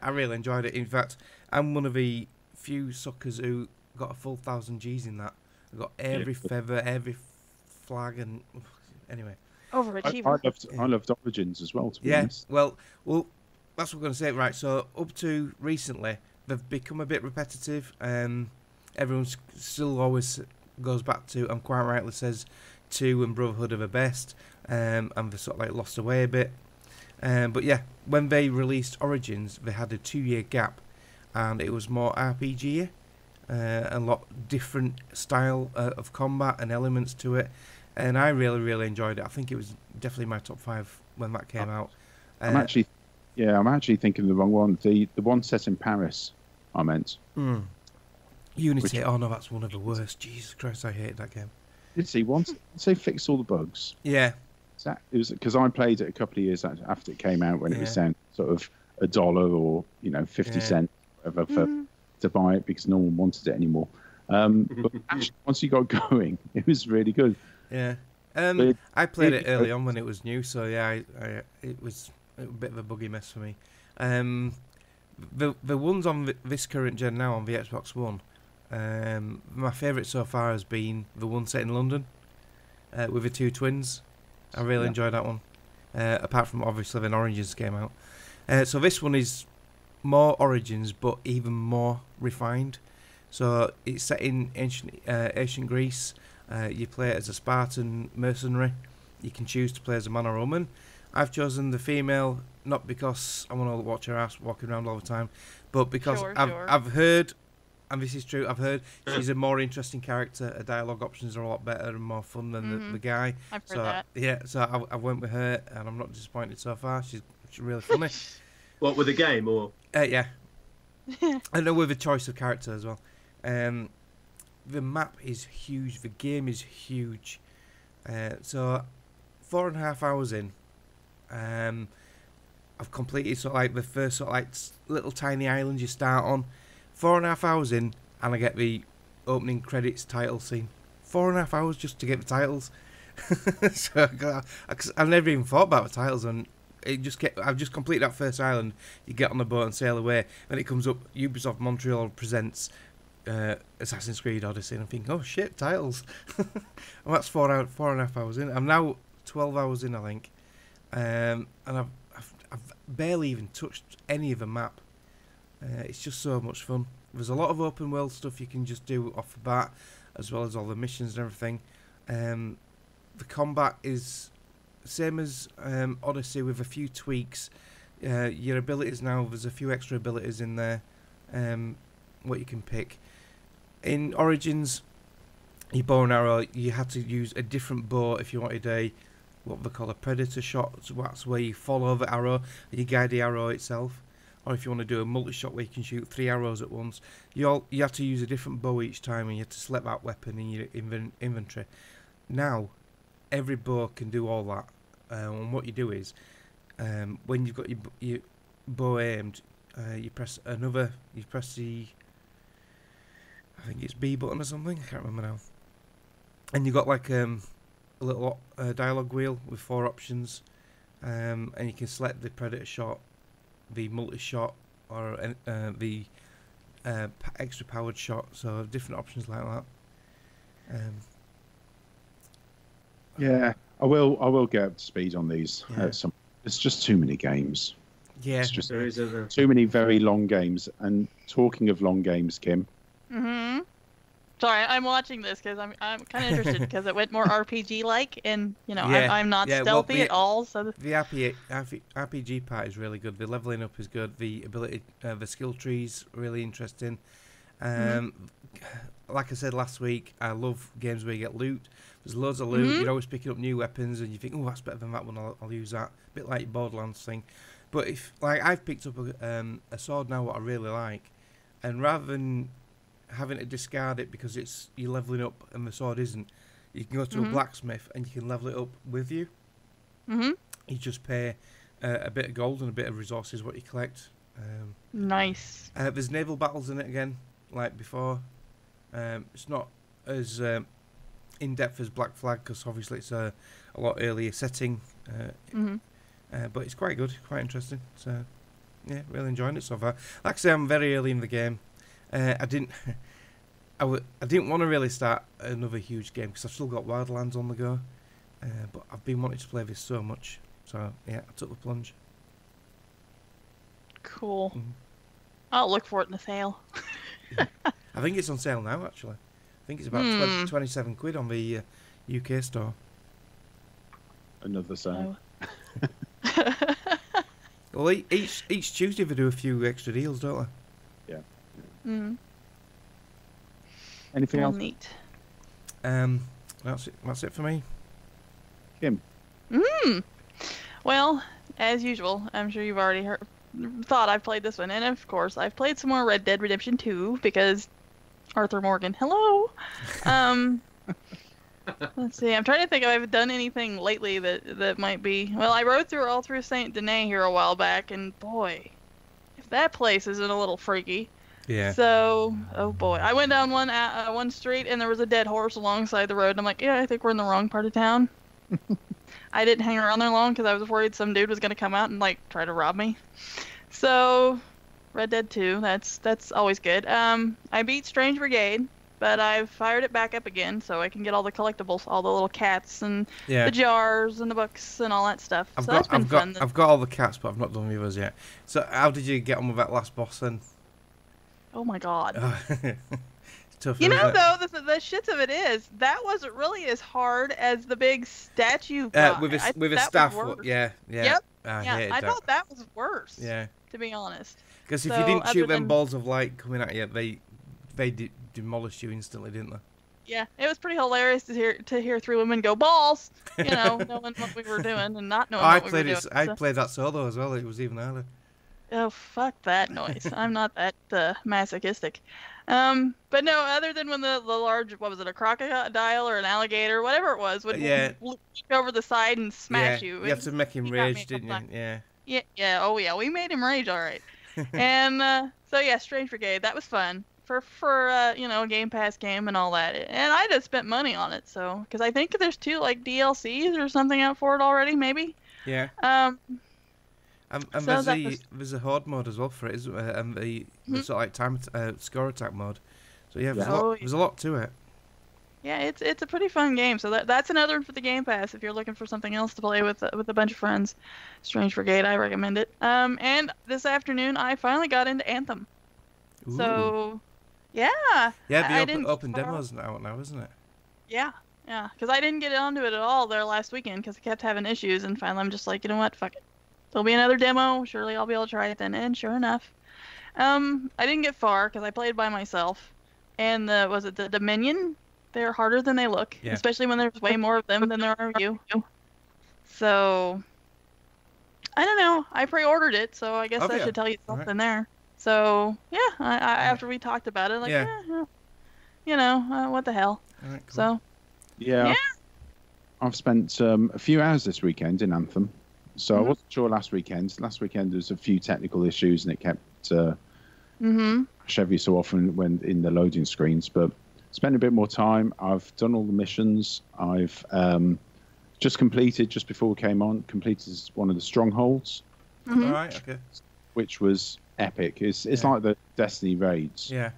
Speaker 2: I really enjoyed it. In fact, I'm one of the few suckers who got a full 1,000 G's in that. I got every feather, every flag, and anyway.
Speaker 1: Overachiever.
Speaker 3: I loved Origins as well, to be honest.
Speaker 2: Well, that's what I'm going to say. Right, so up to recently, they've become a bit repetitive. Everyone still always goes back to, and quite rightly says, 2 and Brotherhood are the best, and they sort of like lost away a bit. But yeah, when they released Origins, they had a 2-year gap, and it was more RPG, a lot different style of combat and elements to it, and I really, really enjoyed it. I think it was definitely my top 5 when that came out.
Speaker 3: I'm actually thinking the wrong one. The one set in Paris, I meant.
Speaker 2: Unity. Oh no, that's one of the worst. Jesus Christ, I hated that game.
Speaker 3: Did see once they fixed all the bugs?
Speaker 2: Yeah.
Speaker 3: It was because I played it a couple of years after it came out, when it was down sort of $1 or 50 cents, whatever, to buy it, because no one wanted it anymore. But actually, once you got going, it was really good.
Speaker 2: Yeah. I played it early on when it was new, so yeah, it was a bit of a buggy mess for me. The ones on this current gen now on the Xbox One, my favourite so far has been the one set in London with the 2 twins. I really enjoyed that one. Apart from obviously when Origins came out. So this one is more Origins, but even more refined. So it's set in ancient Greece. You play it as a Spartan mercenary. You can choose to play as a man or a woman. I've chosen the female, not because I want to watch her ass walking around all the time, but because I've heard, and this is true, I've heard she's a more interesting character. Her dialogue options are a lot better and more fun than the guy.
Speaker 1: I've heard that.
Speaker 2: Yeah, so I went with her, and I'm not disappointed so far. She's really funny.
Speaker 9: What, with the game, or?
Speaker 2: Yeah. I know, with the choice of character as well. The map is huge. The game is huge. So 4.5 hours in, I've completed sort of like the first sort of like little tiny island you start on. 4.5 hours in, and I get the opening credits title scene. 4.5 hours just to get the titles. So I've never even thought about the titles, and I've just completed that first island. You get on the boat and sail away, and it comes up Ubisoft Montreal presents Assassin's Creed Odyssey, and I'm thinking, oh shit, titles. And that's 4.5 hours in. I'm now 12 hours in, I think, and I've barely even touched any of the map. It's just so much fun. There's a lot of open world stuff you can just do off the bat, as well as all the missions and everything. The combat is same as Odyssey with a few tweaks. Your abilities now, there's a few extra abilities in there, what you can pick. In Origins, your bow and arrow, you had to use a different bow if you wanted what they call a predator shot. So that's where you follow the arrow and you guide the arrow itself. Or if you want to do a multi-shot where you can shoot 3 arrows at once, you have to use a different bow each time, and you have to select that weapon in your inventory. Now, every bow can do all that. And what you do is, when you've got your bow aimed, you press the, I think it's B button or something, I can't remember now. And you've got like a little dialogue wheel with 4 options, and you can select the predator shot, the multi-shot, or the extra powered shot, so different options like that.
Speaker 3: Yeah, I will get up to speed on these.
Speaker 2: Yeah.
Speaker 3: It's just too many games.
Speaker 2: Yeah,
Speaker 3: it's just too many very long games. And talking of long games, Kim.
Speaker 1: Mm-hmm. Sorry, I'm watching this because I'm kind of interested because it went more RPG-like, and I'm not stealthy at all. So
Speaker 2: the RPG part is really good. The leveling up is good. The ability, the skill trees, really interesting. Like I said last week, I love games where you get loot. There's loads of loot. You're always picking up new weapons, and you think, oh, that's better than that one. I'll use that. A bit like Borderlands thing. But if I've picked up a sword now, what I really like, and rather than having to discard it because you're leveling up and the sword isn't, you can go to a blacksmith and you can level it up with you. You just pay a bit of gold and a bit of resources what you collect.
Speaker 1: Nice.
Speaker 2: There's naval battles in it again, like before. It's not as in depth as Black Flag because obviously it's a lot earlier setting. But it's quite good, quite interesting. So yeah, really enjoying it so far. Like I say, I'm very early in the game. I didn't want to really start another huge game because I've still got Wildlands on the go, but I've been wanting to play this so much, so yeah, I took the plunge.
Speaker 1: Cool. I'll look for it in the sale.
Speaker 2: I think it's on sale now, actually. I think it's about 27 quid on the UK store.
Speaker 3: Another sale.
Speaker 2: Well, each Tuesday they do a few extra deals, don't they?
Speaker 3: Yeah. Anything else?
Speaker 1: Neat.
Speaker 2: That's it for me.
Speaker 3: Kim.
Speaker 1: Well, as usual, I'm sure you've already thought I've played this one, and of course I've played some more Red Dead Redemption 2 because Arthur Morgan. Hello. Let's see. I'm trying to think if I've done anything lately that might be. Well, I rode all through Saint Denis here a while back, and boy, if that place isn't a little freaky.
Speaker 2: Yeah.
Speaker 1: So, oh boy, I went down one street and there was a dead horse alongside the road, and I'm like, yeah, I think we're in the wrong part of town. I didn't hang around there long because I was worried some dude was gonna come out and try to rob me. So, Red Dead 2, that's always good. I beat Strange Brigade, but I've fired it back up again so I can get all the collectibles, all the little cats and the jars and the books and all that stuff. I've
Speaker 2: got all the cats, but I've not done the others yet. So how did you get on with that last boss then?
Speaker 1: Oh my god.
Speaker 2: It's tough,
Speaker 1: though, the shits of it is, that wasn't really as hard as the big statue guy.
Speaker 2: With a staff. Yeah.
Speaker 1: Yep.
Speaker 2: I
Speaker 1: thought that was worse.
Speaker 2: Yeah.
Speaker 1: To be honest.
Speaker 2: Because if you didn't shoot them balls of light coming at you, they demolished you instantly, didn't they?
Speaker 1: Yeah, it was pretty hilarious to hear 3 women go balls, knowing what we were doing and not knowing what we were doing.
Speaker 2: I played that solo as well. It was even harder.
Speaker 1: Oh, fuck that noise. I'm not that masochistic. But no, other than when the large, what was it, a crocodile or an alligator, whatever it was, would leap over the side and smash you.
Speaker 2: You have to make him rage, didn't you? Yeah.
Speaker 1: Yeah. Oh yeah, we made him rage, all right. And so yeah, Strange Brigade, that was fun for you know, a Game Pass game and all that. And I just spent money on it, so because I think there's 2 like DLCs or something out for it already, maybe.
Speaker 2: Yeah. And
Speaker 1: So
Speaker 2: there's a horde mode as well for it, isn't there? And the sort of like time score attack mode. So yeah, there's a lot to it.
Speaker 1: Yeah, it's a pretty fun game. So that's another one for the Game Pass if you're looking for something else to play with a bunch of friends. Strange Brigade, I recommend it. And this afternoon I finally got into Anthem.
Speaker 2: Ooh.
Speaker 1: So yeah.
Speaker 2: Yeah, the open demo's out now, isn't it?
Speaker 1: Yeah, because I didn't get onto it at all there last weekend because I kept having issues, and finally I'm just like, you know what, fuck it. There'll be another demo. Surely I'll be able to try it then. And sure enough, I didn't get far because I played by myself. And was it the Dominion? They're harder than they look, especially when there's way more of them than there are of you. So I don't know. I pre-ordered it, so I guess that should tell you something there. So yeah, I after we talked about it, like you know, what the hell.
Speaker 2: All right, cool.
Speaker 1: So
Speaker 3: yeah. I've spent a few hours this weekend in Anthem. So I wasn't sure last weekend. Last weekend there was a few technical issues and it kept every so often when in the loading screens. But spent a bit more time. I've done all the missions. I've just before we came on, completed one of the strongholds.
Speaker 2: All right, okay.
Speaker 3: Which was epic. It's like the Destiny raids.
Speaker 2: Yeah.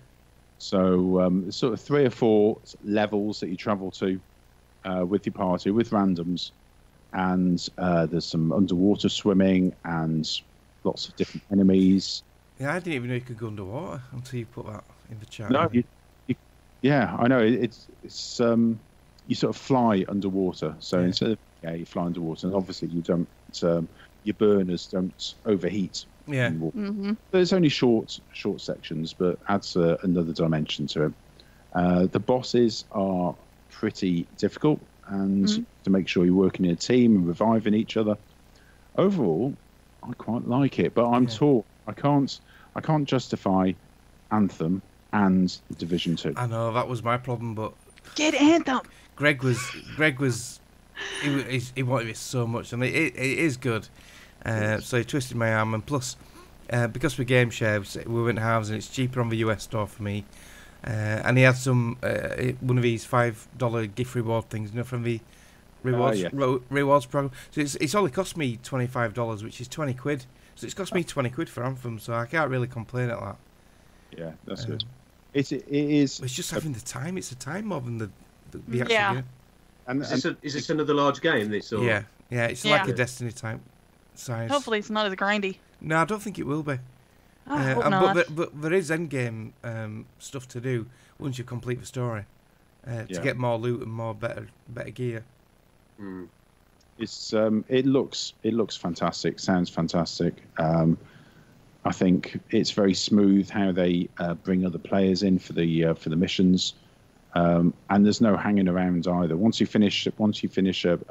Speaker 3: So there's sort of 3 or 4 levels that you travel to with your party, with randoms. And there's some underwater swimming and lots of different enemies.
Speaker 2: Yeah, I didn't even know you could go underwater until you put that in the chat.
Speaker 3: No, yeah, I know. It's you sort of fly underwater. So instead of you fly underwater, and obviously you don't your burners don't overheat.
Speaker 2: Yeah.
Speaker 3: There's only short sections, but adds another dimension to it. The bosses are pretty difficult. And to make sure you're working in a team and reviving each other. Overall, I quite like it, but I'm torn. I can't justify Anthem and Division 2.
Speaker 2: I know that was my problem, but
Speaker 1: get Anthem.
Speaker 2: Greg was he wanted it so much, and it is good. So he twisted my arm, and plus because we game share, we went halves, and it's cheaper on the US store for me. And he had some one of these $5 gift reward things, you know, from the rewards program. So it's only cost me $25, which is 20 quid. So it's cost me 20 quid for Anthem, so I can't really complain at that.
Speaker 3: Yeah, that's good. It is.
Speaker 2: It's just having the time. It's the time more than the actual game.
Speaker 9: And is this another large game? This or?
Speaker 2: Yeah, it's like a Destiny type size.
Speaker 1: Hopefully it's not as grindy.
Speaker 2: No, I don't think it will be.
Speaker 1: I hope not.
Speaker 2: But there is endgame stuff to do once you complete the story to get more loot and more better gear.
Speaker 3: It's it looks fantastic. Sounds fantastic. I think it's very smooth how they bring other players in for the missions, and there's no hanging around either. Once you finish a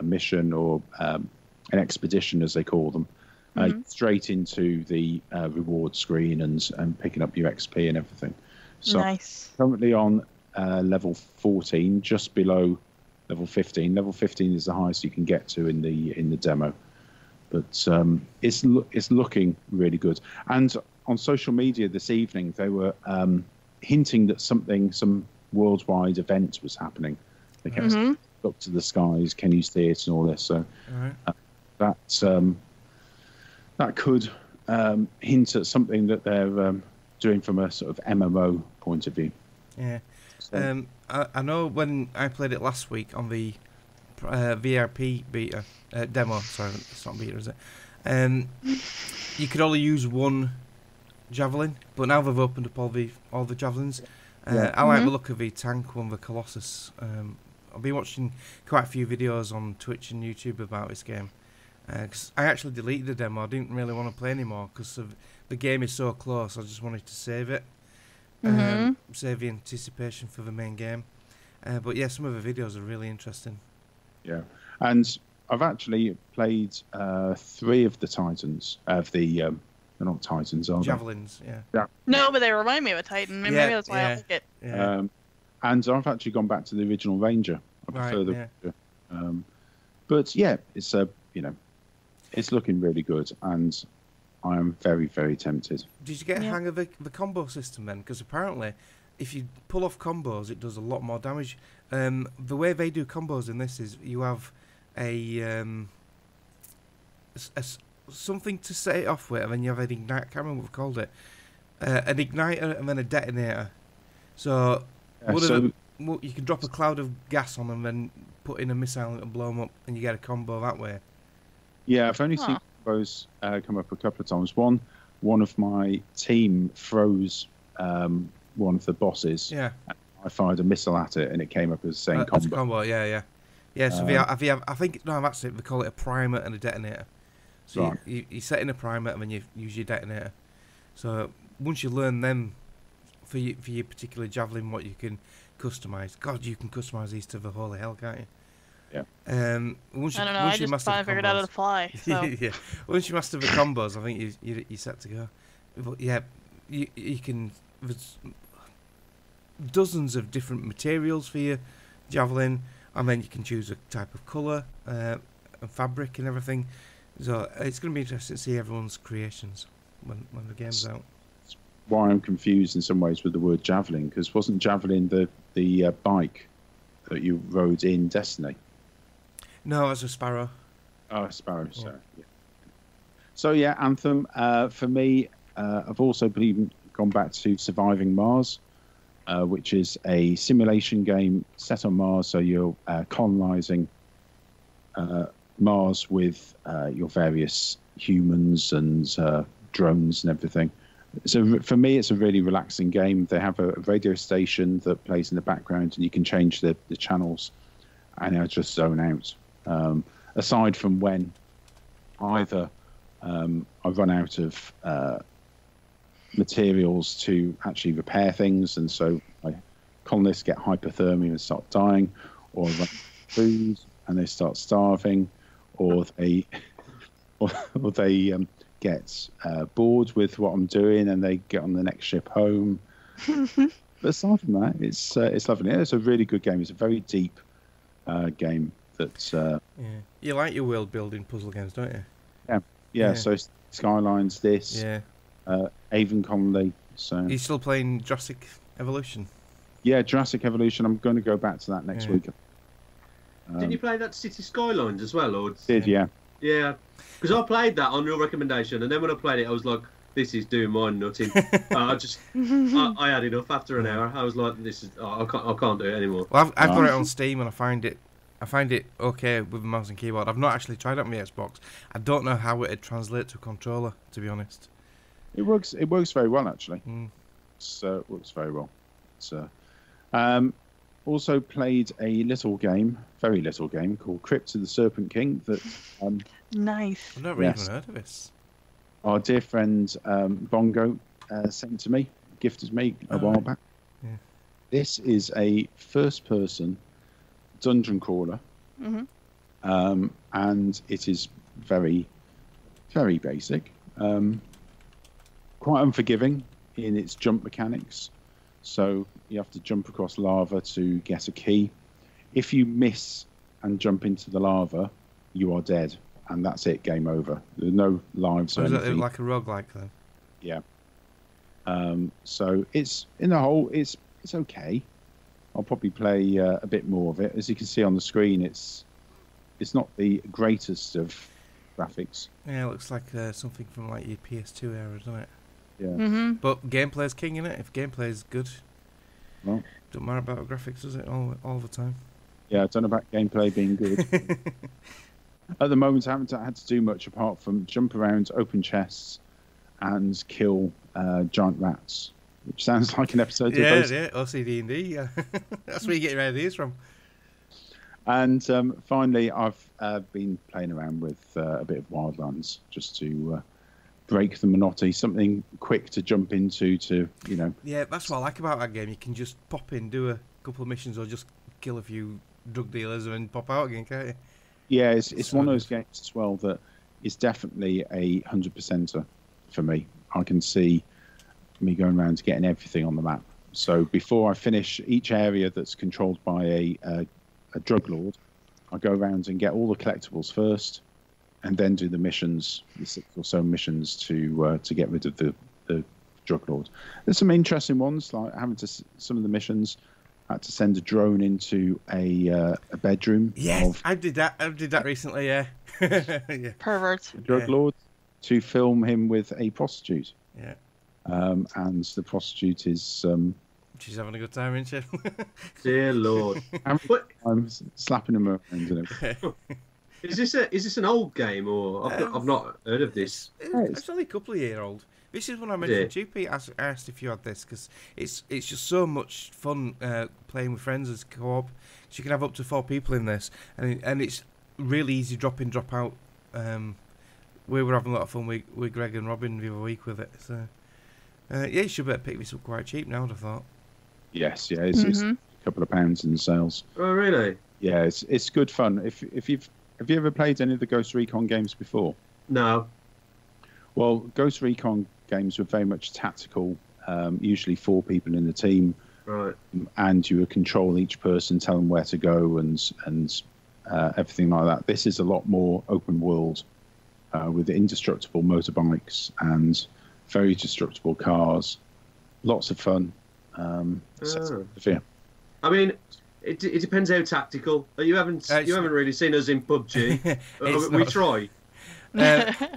Speaker 3: mission or an expedition, as they call them. Straight into the reward screen and picking up your XP and everything. So
Speaker 1: nice.
Speaker 3: Currently on level 14, just below level 15. Level 15 is the highest you can get to in the demo, but it's looking really good. And on social media this evening, they were hinting that some worldwide event was happening. They kept up to the skies. Can you see it and all this? So that could hint at something that they're doing from a sort of MMO point of view.
Speaker 2: Yeah. So. I know when I played it last week on the VRP beta demo. Sorry, it's not beta, is it? You could only use one javelin, but now they've opened up all the javelins. I like the look of the tank one, the Colossus. I've been watching quite a few videos on Twitch and YouTube about this game. Cause I actually deleted the demo. I didn't really want to play anymore because the game is so close. I just wanted to save it, save the anticipation for the main game. But yeah, some of the videos are really interesting.
Speaker 3: Yeah, and I've actually played 3 of the Titans of the. They're not Titans, are
Speaker 2: Javelins,
Speaker 3: they?
Speaker 2: Yeah.
Speaker 1: No, but they remind me of a Titan. Maybe that's why I like it.
Speaker 2: Yeah.
Speaker 3: And I've actually gone back to the original Ranger. I prefer the Ranger. But yeah, it's it's looking really good, and I am very, very tempted.
Speaker 2: Did you get a hang of the combo system then? Because apparently, if you pull off combos, it does a lot more damage. The way they do combos in this is you have something to set it off with, and then you have an ignite. I can't remember what we've called it. An igniter and then a detonator. So, you can drop a cloud of gas on them, and then put in a missile and blow them up, and you get a combo that way.
Speaker 3: Yeah, I've only seen combos come up a couple of times. One of my team froze one of the bosses.
Speaker 2: Yeah.
Speaker 3: I fired a missile at it, and it came up as saying combo.
Speaker 2: Combo, yeah. So I think that's it. They call it a primer and a detonator. So
Speaker 3: Right.
Speaker 2: you set in a primer and then you use your detonator. So once you learn them for your particular javelin, what you can customize. God, you can customize these to the holy hell, can't you?
Speaker 3: Yeah.
Speaker 1: I don't know. I just finally figured out how to fly. So.
Speaker 2: Yeah. Once you master the combos, I think you're set to go. But yeah, you can. There's dozens of different materials for your javelin, and then you can choose a type of colour and fabric and everything. So it's going to be interesting to see everyone's creations when the game's out.
Speaker 3: Why I'm confused in some ways with the word javelin, because wasn't javelin the bike that you rode in Destiny?
Speaker 2: No, it's a sparrow.
Speaker 3: Oh, a sparrow. Yeah. So yeah, Anthem. For me, I've also gone back to Surviving Mars, which is a simulation game set on Mars. So you're colonizing Mars with your various humans and drones and everything. So for me, it's a really relaxing game. They have a radio station that plays in the background, and you can change the channels, and I just zone out. Aside from when either I run out of materials to actually repair things, and so my colonists get hypothermia and start dying, or run out of food and they start starving, or they get bored with what I'm doing and they get on the next ship home. But aside from that, it's lovely. It's a really good game. It's a very deep game. That's
Speaker 2: you like your world building puzzle games, don't you?
Speaker 3: Yeah. So Skylines, this, Avon Colony. So
Speaker 2: are you still playing Jurassic Evolution?
Speaker 3: Yeah, Jurassic Evolution. I'm going to go back to that next week.
Speaker 9: Didn't you play that City Skylines as well, or?
Speaker 3: Did yeah.
Speaker 9: Yeah, because I played that on your recommendation, and then when I played it, I was like, "This is doing my nutting." I had enough after an hour. I was like, "This is I can't do it anymore."
Speaker 2: Well, I've got it on Steam, and I find it okay with the mouse and keyboard. I've not actually tried it on the Xbox. I don't know how it'd translate to a controller, to be honest.
Speaker 3: It works very well actually. It works very well. Also played a very little game called Crypt of the Serpent King. That
Speaker 1: nice.
Speaker 2: I've never even heard of this.
Speaker 3: Our dear friend Bongo sent to me, gifted me a while back.
Speaker 2: Yeah.
Speaker 3: This is a first-person dungeon crawler, and it is very, very basic. Quite unforgiving in its jump mechanics. So you have to jump across lava to get a key. If you miss and jump into the lava, you are dead, and that's it. Game over. There's no lives or
Speaker 2: anything.
Speaker 3: Is it
Speaker 2: like a roguelike then?
Speaker 3: Yeah. So it's in the whole, it's okay. I'll probably play a bit more of it. As you can see on the screen, it's not the greatest of graphics.
Speaker 2: Yeah, it looks like something from like your PS2 era, doesn't it?
Speaker 3: Yeah.
Speaker 2: But gameplay's king, innit? If gameplay's good,
Speaker 3: well,
Speaker 2: don't matter about graphics, does it? All the time.
Speaker 3: Yeah, I don't know about gameplay being good. At the moment, I haven't had to do much apart from jump around, open chests, and kill giant rats, which sounds like an episode.
Speaker 2: Yeah, OCD&D. Yeah, that's where you get your ideas from.
Speaker 3: And finally, I've been playing around with a bit of Wildlands just to break the monotony, something quick to jump into to,
Speaker 2: Yeah, that's what I like about that game. You can just pop in, do a couple of missions, or just kill a few drug dealers and then pop out again, can't you?
Speaker 3: Yeah, it's one of those games as well that is definitely a 100%er for me. I can see me going around getting everything on the map. So before I finish each area that's controlled by a drug lord, I go around and get all the collectibles first, and then do the missions, the 6 or so missions to get rid of the drug lord. There's some interesting ones, like having to some of the missions had to send a drone into a bedroom.
Speaker 2: Yes, I did that. I did that recently. Yeah. Yeah.
Speaker 1: Perverts.
Speaker 3: Drug lord to film him with a prostitute.
Speaker 2: Yeah.
Speaker 3: And the prostitute is.
Speaker 2: She's having a good time, isn't she?
Speaker 9: Dear Lord.
Speaker 3: I'm slapping him around and everything.
Speaker 9: Is this an old game, or I've not heard of this?
Speaker 2: It's only a couple of years old. This is when I mentioned to you, Pete. I asked if you had this because it's just so much fun playing with friends as co-op. So you can have up to 4 people in this, and it's really easy drop in, drop out. We were having a lot of fun with Greg and Robin the other week with it. So yeah, you should better pick this up quite cheap now. I'd have thought.
Speaker 3: Yes, yeah, it's a couple of pounds in sales.
Speaker 9: Oh, really?
Speaker 3: Yeah, it's good fun. Have you ever played any of the Ghost Recon games before?
Speaker 9: No.
Speaker 3: Well, Ghost Recon games were very much tactical, usually 4 people in the team.
Speaker 9: Right.
Speaker 3: And you would control each person, tell them where to go and everything like that. This is a lot more open world with indestructible motorbikes and very destructible cars. Lots of fun. Yeah.
Speaker 9: I mean, it depends how tactical. You haven't really seen us in PUBG. We try.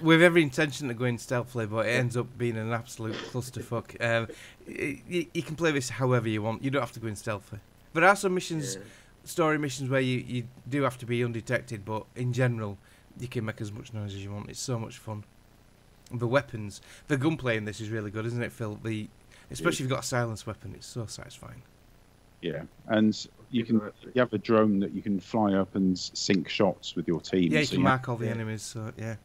Speaker 2: With every intention of going stealthily, but it ends up being an absolute clusterfuck. You can play this however you want. You don't have to go in stealthy. There are some missions, story missions, where you do have to be undetected, but in general, you can make as much noise as you want. It's so much fun. And the weapons, the gunplay in this is really good, isn't it, Phil? Especially if you've got a silence weapon, it's so satisfying.
Speaker 3: Yeah, and you have a drone that you can fly up and sink shots with your team.
Speaker 2: Yeah, you can mark all the enemies. So yeah.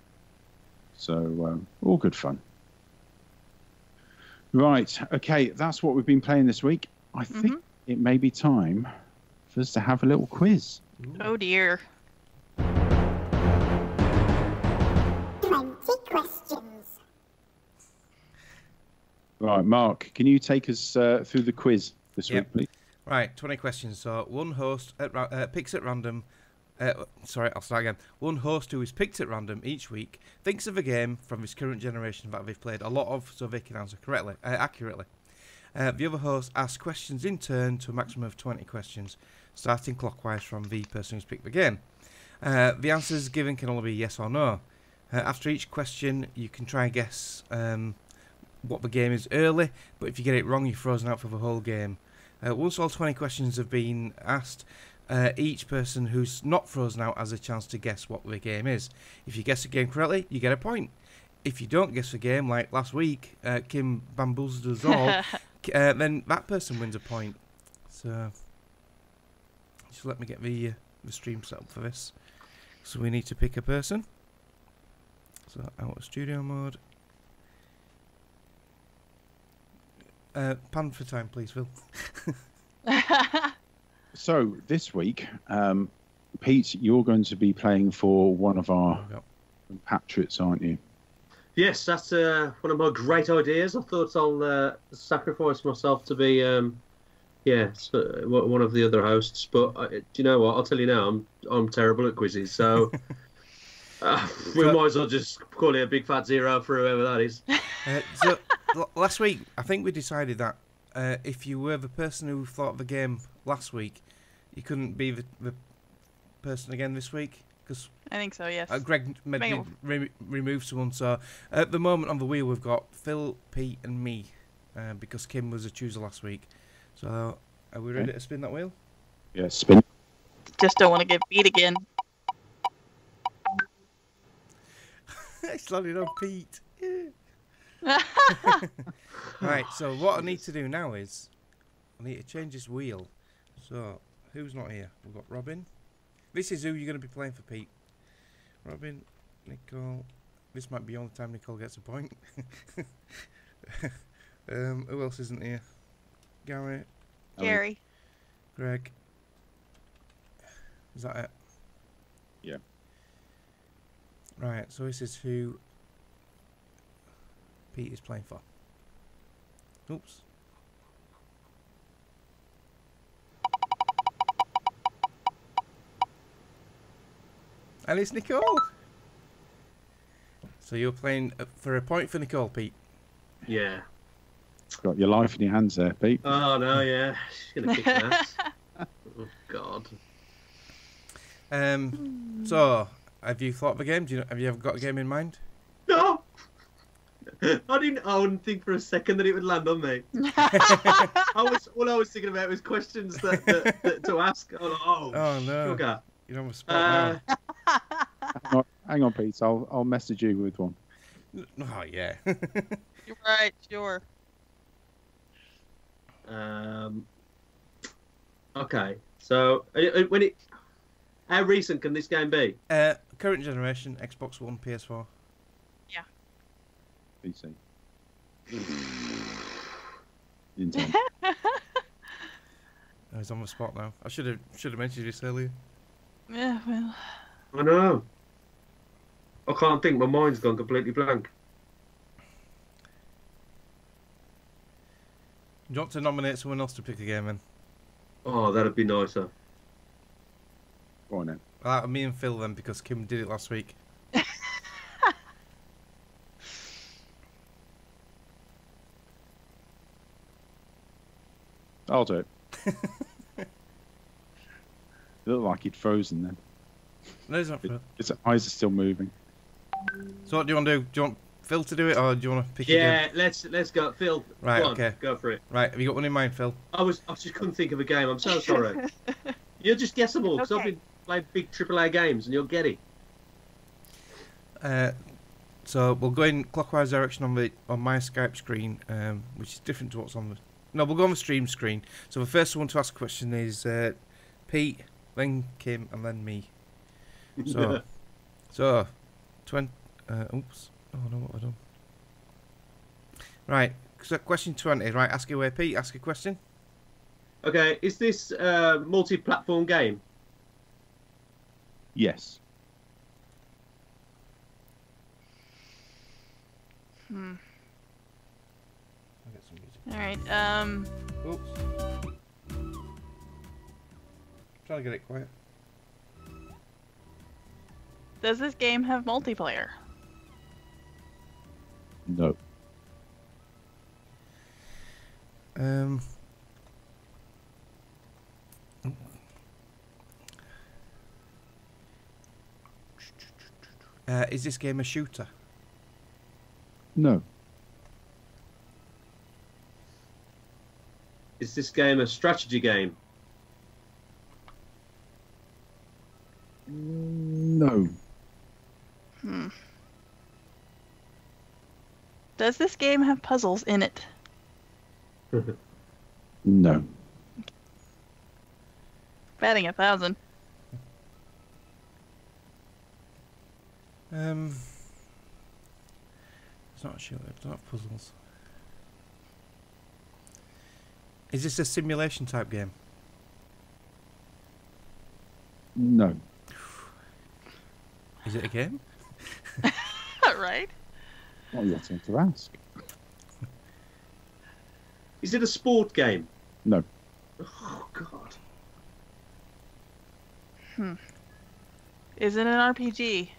Speaker 3: So all good fun. Right, okay, that's what we've been playing this week. I think it may be time for us to have a little quiz.
Speaker 1: Oh dear.
Speaker 11: 20 questions.
Speaker 3: Right, Mark, can you take us through the quiz this week, please?
Speaker 2: Right, 20 questions. So one host picks at random. Sorry, I'll start again. One host who is picked at random each week thinks of a game from his current generation that they've played a lot of, so they can answer accurately. The other host asks questions in turn to a maximum of 20 questions, starting clockwise from the person who's picked the game. The answers given can only be yes or no. After each question, you can try and guess what the game is early, but if you get it wrong, you're frozen out for the whole game. Once all 20 questions have been asked, each person who's not frozen out has a chance to guess what the game is. If you guess the game correctly, you get a point. If you don't guess the game, like last week, Kim bamboozled us all, then that person wins a point. So, just let me get the stream set up for this. So we need to pick a person. So out of studio mode. Pan for time, please, Phil.
Speaker 3: So this week, Pete, you're going to be playing for one of our compatriots, aren't you?
Speaker 9: Yes, that's one of my great ideas. I thought I'll sacrifice myself to be, one of the other hosts. But do you know what? I'll tell you now, I'm terrible at quizzes, so we might as well just call it a big fat 0 for whoever that is.
Speaker 2: So last week, I think we decided that if you were the person who thought of the game last week, you couldn't be the person again this week. Cause
Speaker 1: I think so, yes.
Speaker 2: Greg removed someone. So at the moment on the wheel, we've got Phil, Pete, and me, because Kim was a chooser last week. So are we ready to spin that wheel?
Speaker 3: Yeah, spin.
Speaker 1: Just don't want to get beat again.
Speaker 2: It's landed on Pete. Right, so what I need to do now is I need to change this wheel. So who's not here? We've got Robin. This is who you're going to be playing for, Pete. Robin, Nicole. This might be the only time Nicole gets a point. Who else isn't here? Gary.
Speaker 1: Gary.
Speaker 2: Greg. Is that it?
Speaker 3: Yeah.
Speaker 2: Right, so this is who Pete is playing for. Oops. And it's Nicole. So you're playing for a point for Nicole, Pete.
Speaker 9: Yeah.
Speaker 3: Got your life in your hands there, Pete.
Speaker 9: Oh no, yeah. She's gonna kick my ass. Oh God.
Speaker 2: So have you thought of a game? Have you ever got a game in mind?
Speaker 9: No. I wouldn't think for a second that it would land on me. All I was thinking about was questions that to ask. Oh
Speaker 2: no.
Speaker 9: Sugar.
Speaker 2: You're on the spot now.
Speaker 3: Hang on, Pete. I'll message you with one.
Speaker 2: Oh yeah.
Speaker 1: You're right, sure.
Speaker 9: Okay. So how recent can this game be?
Speaker 2: Current generation, Xbox One, PS4.
Speaker 1: Yeah.
Speaker 3: PC. Nintendo.
Speaker 2: He's on the spot now. I should have mentioned this earlier.
Speaker 1: Yeah, well.
Speaker 9: I know. I can't think. My mind's gone completely blank.
Speaker 2: Do you want to nominate someone else to pick a game then?
Speaker 9: Oh, that'd be nicer.
Speaker 3: Go on then.
Speaker 2: Me and Phil then, because Kim did it last week.
Speaker 3: I'll do it. It looked like he'd frozen then.
Speaker 2: No, he's not.
Speaker 3: His eyes are still moving.
Speaker 2: So what do you want to do? Do you want Phil to do it, or do you want to pick a game?
Speaker 9: Yeah, let's go, Phil.
Speaker 2: Right,
Speaker 9: go on,
Speaker 2: okay.
Speaker 9: Go for it.
Speaker 2: Right, have you got one in mind, Phil?
Speaker 9: I just couldn't think of a game. I'm so sorry. You'll just guess them all because I've been playing big AAA games and you'll get it.
Speaker 2: So we'll go in clockwise direction on my Skype screen, which is different to what's on the. No, we'll go on the stream screen. So the first one to ask a question is Pete, then Kim, and then me. So 20. Oops. Oh no, what have I done? Right. So question 20. Right, ask away, Pete. Ask a question.
Speaker 9: Okay, is this a multi-platform game?
Speaker 3: Yes.
Speaker 1: All right.
Speaker 2: Oops. Try to get it quiet.
Speaker 1: Does this game have multiplayer?
Speaker 3: No.
Speaker 2: Is this game a shooter?
Speaker 3: No.
Speaker 9: Is this game a strategy game?
Speaker 3: No.
Speaker 1: Does this game have puzzles in it?
Speaker 3: No.
Speaker 1: Batting 1,000.
Speaker 2: It's not a shooter. It's not puzzles. Is this a simulation type game?
Speaker 3: No.
Speaker 2: Is it a game?
Speaker 1: Right?
Speaker 3: Not your turn to ask.
Speaker 9: Is it a sport game?
Speaker 3: No.
Speaker 9: Oh God.
Speaker 1: Is it an RPG?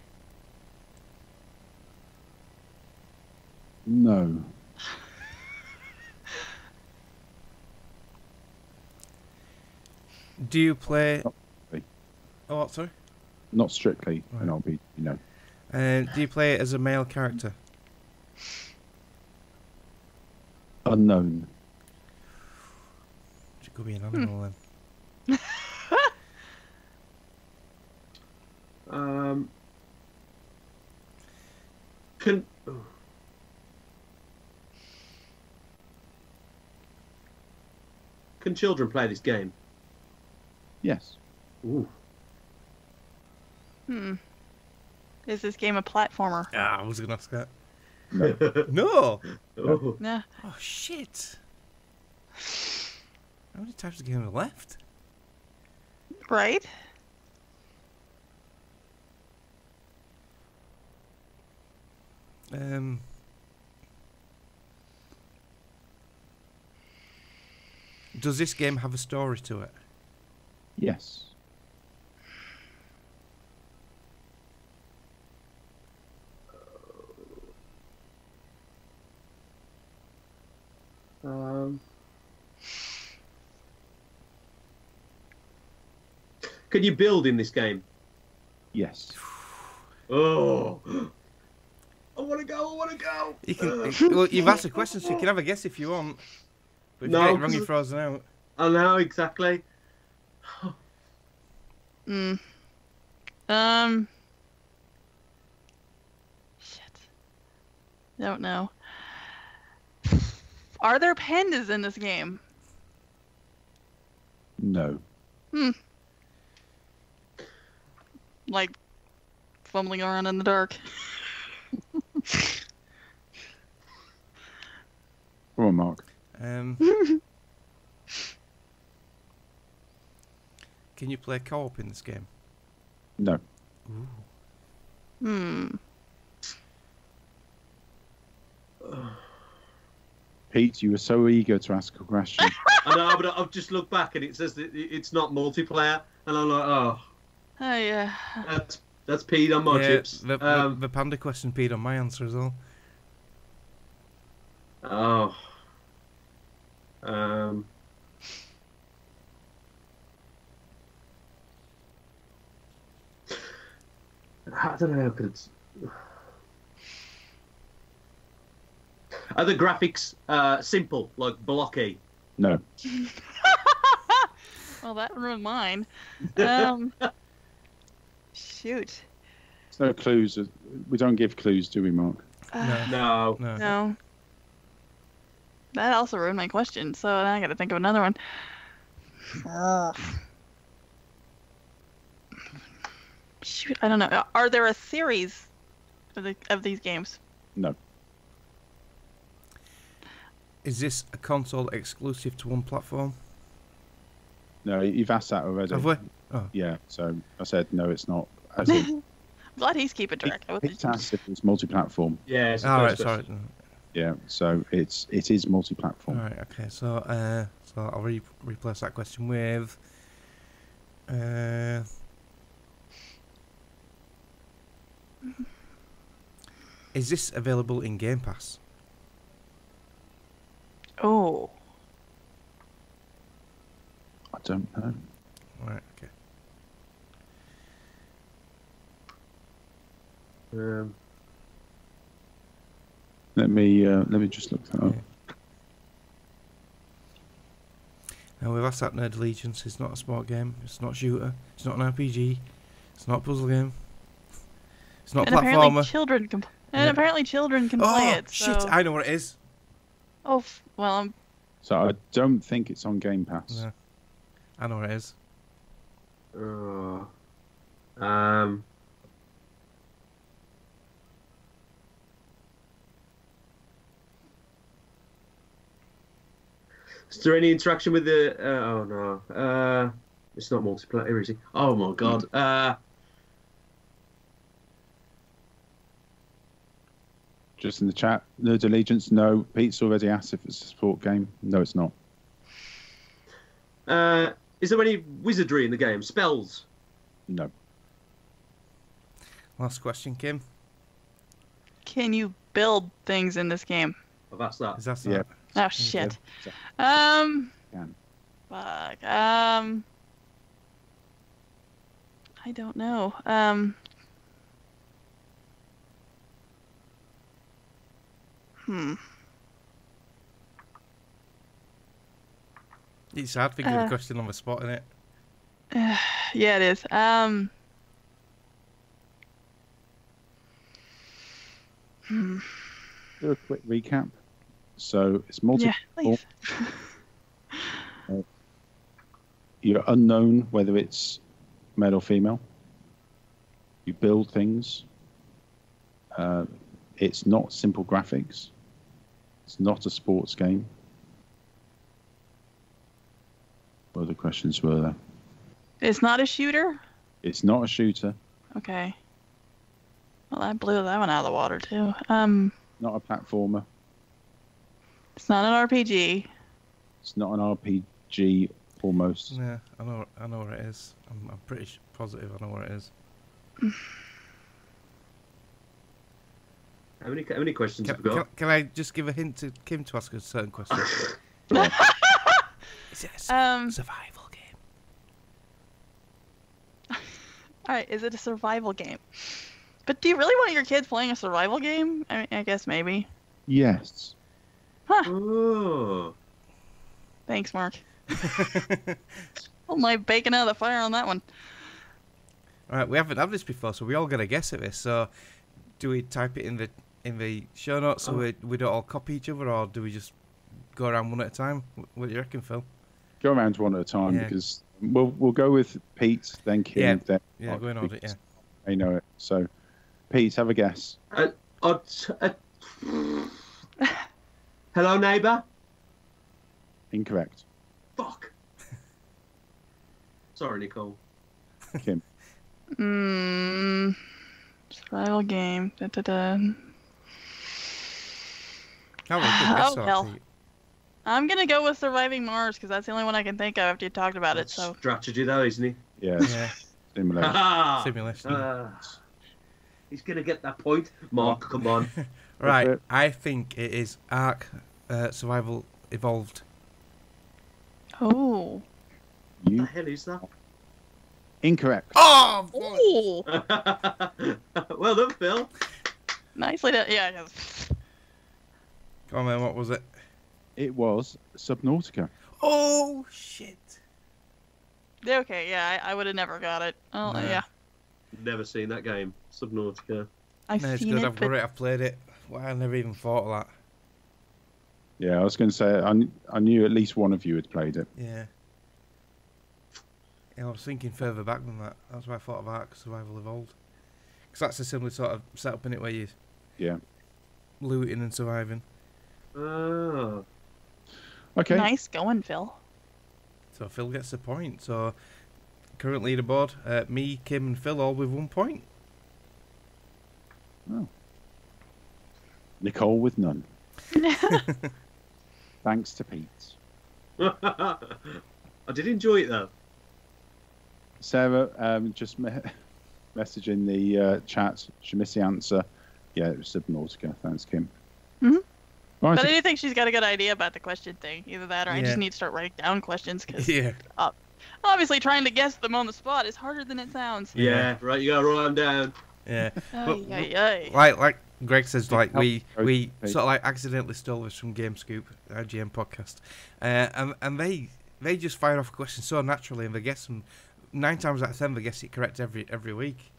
Speaker 3: No.
Speaker 2: Do you play?
Speaker 3: Strictly.
Speaker 2: Oh, what, sorry.
Speaker 3: Not strictly
Speaker 2: Right.
Speaker 3: an RPG. No.
Speaker 2: Do you play it as a male character?
Speaker 3: Unknown.
Speaker 2: It could be an animal then.
Speaker 9: Can children play this game?
Speaker 3: Yes.
Speaker 9: Ooh.
Speaker 1: Is this game a platformer?
Speaker 2: Ah, I was gonna ask that.
Speaker 3: No.
Speaker 2: No.
Speaker 9: Oh.
Speaker 1: Nah.
Speaker 2: Oh shit. How many types of game are left?
Speaker 1: Right?
Speaker 2: Does this game have a story to it?
Speaker 3: Yes.
Speaker 9: Can you build in this game?
Speaker 3: Yes.
Speaker 9: Oh. I want to go. I want to go.
Speaker 2: You can. Well, you've asked a question, so you can have a guess if you want. But if you get it wrong, you're frozen out.
Speaker 9: I know exactly.
Speaker 1: Shit. Don't know. Are there pandas in this game?
Speaker 3: No.
Speaker 1: Like fumbling around in the dark.
Speaker 3: Come on, Mark.
Speaker 2: Can you play co-op in this game?
Speaker 3: No.
Speaker 1: Ooh.
Speaker 3: Pete, you were so eager to ask a question.
Speaker 9: I know, but I've just looked back and it says that it's not multiplayer, and I'm like, oh.
Speaker 1: Oh yeah.
Speaker 9: That's peed on my chips.
Speaker 2: The panda question peed on my answer as well.
Speaker 9: Oh. I don't know. Are the graphics simple, like blocky?
Speaker 3: No.
Speaker 1: Well, that ruined mine. Shoot.
Speaker 3: There's no clues. We don't give clues, do we, Mark?
Speaker 9: No.
Speaker 1: No. That also ruined my question, so now I gotta think of another one. Shoot, I don't know. Are there a series of these games?
Speaker 3: No.
Speaker 2: Is this a console exclusive to one platform?
Speaker 3: No, you've asked that already.
Speaker 2: Have we? Oh.
Speaker 3: Yeah, so I said no, it's not.
Speaker 1: I'm glad he's keeping track.
Speaker 3: It's asked if it's multi-platform.
Speaker 9: Yeah.
Speaker 2: All right, sorry.
Speaker 3: Yeah, so it is multi-platform.
Speaker 2: All right, okay. So I'll replace that question with. Is this available in Game Pass?
Speaker 1: Oh.
Speaker 3: I don't know.
Speaker 2: Right, okay.
Speaker 3: Let me just look that up.
Speaker 2: Now we've asked that Nerd Allegiance. It's not a sport game. It's not a shooter. It's not an RPG. It's not a puzzle game. It's not a platformer.
Speaker 1: Apparently children can play it. So.
Speaker 2: Shit! I know what it is.
Speaker 1: Oh well.
Speaker 3: So I don't think it's on Game Pass.
Speaker 2: No. I know what it is.
Speaker 9: Is there any interaction with the? Oh no. It's not multiplayer, is it? Oh my god.
Speaker 3: Just in the chat, Nerd Allegiance. No, Pete's already asked if it's a sport game. No, it's not.
Speaker 9: Is there any wizardry in the game? Spells?
Speaker 3: No.
Speaker 2: Last question, Kim.
Speaker 1: Can you build things in this game?
Speaker 9: Oh, that's that.
Speaker 2: Is that
Speaker 3: Yeah.
Speaker 1: Oh shit.
Speaker 3: Can.
Speaker 1: Fuck. I don't know.
Speaker 2: It's hard thinking of a question on the spot, isn't it?
Speaker 1: Yeah, it is.
Speaker 3: Do a quick recap. So it's multi-platform.
Speaker 1: Yeah,
Speaker 3: You're unknown whether it's male or female. You build things. It's not simple graphics. It's not a sports game. What other questions were there?
Speaker 1: It's not a shooter?
Speaker 3: It's not a shooter.
Speaker 1: Okay. Well, I blew that one out of the water, too.
Speaker 3: Not a platformer.
Speaker 1: It's not an RPG.
Speaker 3: It's not an RPG, almost.
Speaker 2: Yeah, I know what it is. I'm pretty positive I know what it is.
Speaker 9: How many questions have we got?
Speaker 2: Can I just give a hint to Kim to ask a certain question? Is it a survival game?
Speaker 1: right, is it a survival game? But do you really want your kids playing a survival game? I mean, I guess maybe.
Speaker 3: Yes.
Speaker 1: Huh.
Speaker 9: Ooh.
Speaker 1: Thanks, Mark. Oh, my bacon out of the fire on that one.
Speaker 2: All right, we haven't had this before, so we all got to guess at this. So, do we type it in the show notes so we don't all copy each other, or do we just go around one at a time? What do you reckon, Phil?
Speaker 3: Go around one at a time because we'll go with Pete, then Kim, then
Speaker 2: go in order. Yeah,
Speaker 3: I know it. So, Pete, have a guess.
Speaker 9: Hello, neighbour.
Speaker 3: Incorrect.
Speaker 9: Fuck. Sorry, Nicole.
Speaker 3: Kim.
Speaker 1: Survival game. Da-da-da.
Speaker 2: Oh,
Speaker 1: hell. I'm gonna go with Surviving Mars because that's the only one I can think of after you talked about it. So
Speaker 9: strategy, though, isn't he?
Speaker 3: Yeah. Simulation.
Speaker 2: Simulation.
Speaker 9: He's gonna get that point. Mark, come on.
Speaker 2: Right, I think it is Ark Survival Evolved.
Speaker 1: Oh.
Speaker 9: What the hell is that?
Speaker 3: Incorrect.
Speaker 2: Oh!
Speaker 9: Well done, Phil.
Speaker 1: Nicely done. Yeah.
Speaker 2: Come on, man, what was it?
Speaker 3: It was Subnautica.
Speaker 2: Oh, shit.
Speaker 1: Okay, yeah, I would have never got it. Oh, yeah.
Speaker 9: Never seen that game, Subnautica.
Speaker 1: I've
Speaker 2: it's
Speaker 1: seen
Speaker 2: good.
Speaker 1: it,
Speaker 2: I've got it. I've played it. Well, I never even thought of that.
Speaker 3: Yeah, I was going to say, I knew at least one of you had played it.
Speaker 2: Yeah. I was thinking further back than that. That's why I thought of Ark Survival Evolved. Because that's a similar sort of setup in it where you looting and surviving.
Speaker 9: Oh.
Speaker 3: Okay.
Speaker 1: Nice going, Phil.
Speaker 2: So Phil gets the point. So current leaderboard, me, Kim and Phil all with 1 point.
Speaker 3: Oh. Nicole with none. Thanks to Pete.
Speaker 9: I did enjoy it, though.
Speaker 3: Sarah, just message in the chat. She missed the answer. Yeah, it was Subnautica. Thanks, Kim.
Speaker 1: Mm-hmm.
Speaker 3: Right,
Speaker 1: But I do think she's got a good idea about the question thing. Either that or I just
Speaker 2: Yeah.
Speaker 1: need to start writing down questions because
Speaker 2: Yeah.
Speaker 1: obviously trying to guess them on the spot is harder than it sounds.
Speaker 9: Yeah, right, you gotta write them down.
Speaker 2: Yeah.
Speaker 1: Like
Speaker 2: Greg says, like we sort of like accidentally stole this from GameScoop, our GM podcast, and they just fire off questions so naturally, and they guess them 9 times out of 10 they guess it correct every week.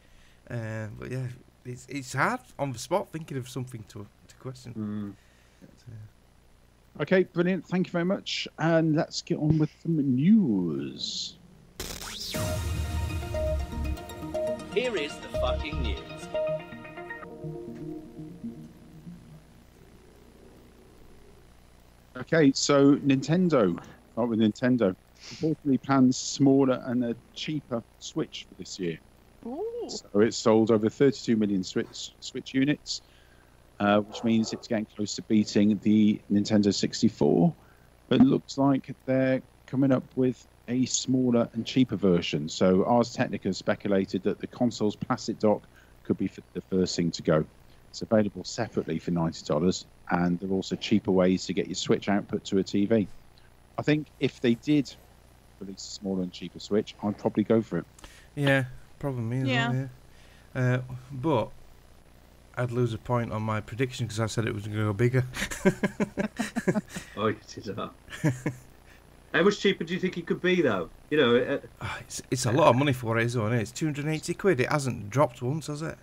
Speaker 2: But yeah, it's hard on the spot thinking of something to question.
Speaker 3: Okay, brilliant. Thank you very much. And let's get on with some news.
Speaker 12: Here is the fucking news.
Speaker 3: Okay, so Nintendo, start with Nintendo, reportedly plans smaller and a cheaper Switch for this year.
Speaker 1: Ooh.
Speaker 3: So it's sold over 32 million Switch units, which means it's getting close to beating the Nintendo 64. But it looks like they're coming up with a smaller and cheaper version. So Ars Technica speculated that the console's plastic dock could be the first thing to go. It's available separately for $90, and there are also cheaper ways to get your Switch output to a TV. I think if they did release a smaller and cheaper Switch, I'd probably go for it.
Speaker 2: Yeah, probably me as well, yeah. But I'd lose a point on my prediction because I said it was going to go bigger.
Speaker 9: Oh, you did that. How much cheaper do you think it could be, though? You know,
Speaker 2: it's a lot of money for what it is, though, isn't it? It's 280 quid. It hasn't dropped once, has it?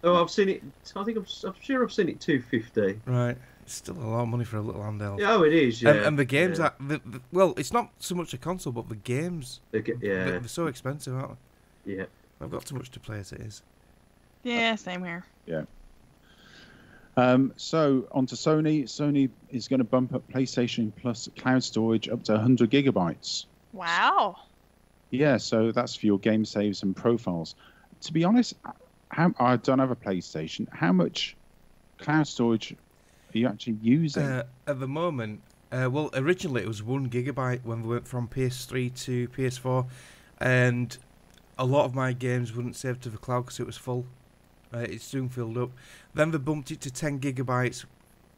Speaker 9: Oh, I've seen it. I think I'm sure I've seen it 250.
Speaker 2: Right. It's still a lot of money for a little handheld.
Speaker 9: Yeah, oh, it is. Yeah.
Speaker 2: And the games are well, it's not so much a console, but the games. They're so expensive, aren't they?
Speaker 9: Yeah.
Speaker 2: I've got too much to play as it is.
Speaker 1: Yeah, same here.
Speaker 3: Yeah. So on to Sony. Sony is going to bump up PlayStation Plus cloud storage up to 100 gigabytes.
Speaker 1: Wow.
Speaker 3: Yeah, so that's for your game saves and profiles. To be honest, I don't have a PlayStation. How much cloud storage are you actually using?
Speaker 2: At the moment, well, originally it was 1 gigabyte when we went from PS3 to PS4, and a lot of my games wouldn't save to the cloud because it was full. It soon filled up. Then they bumped it to 10 gigabytes.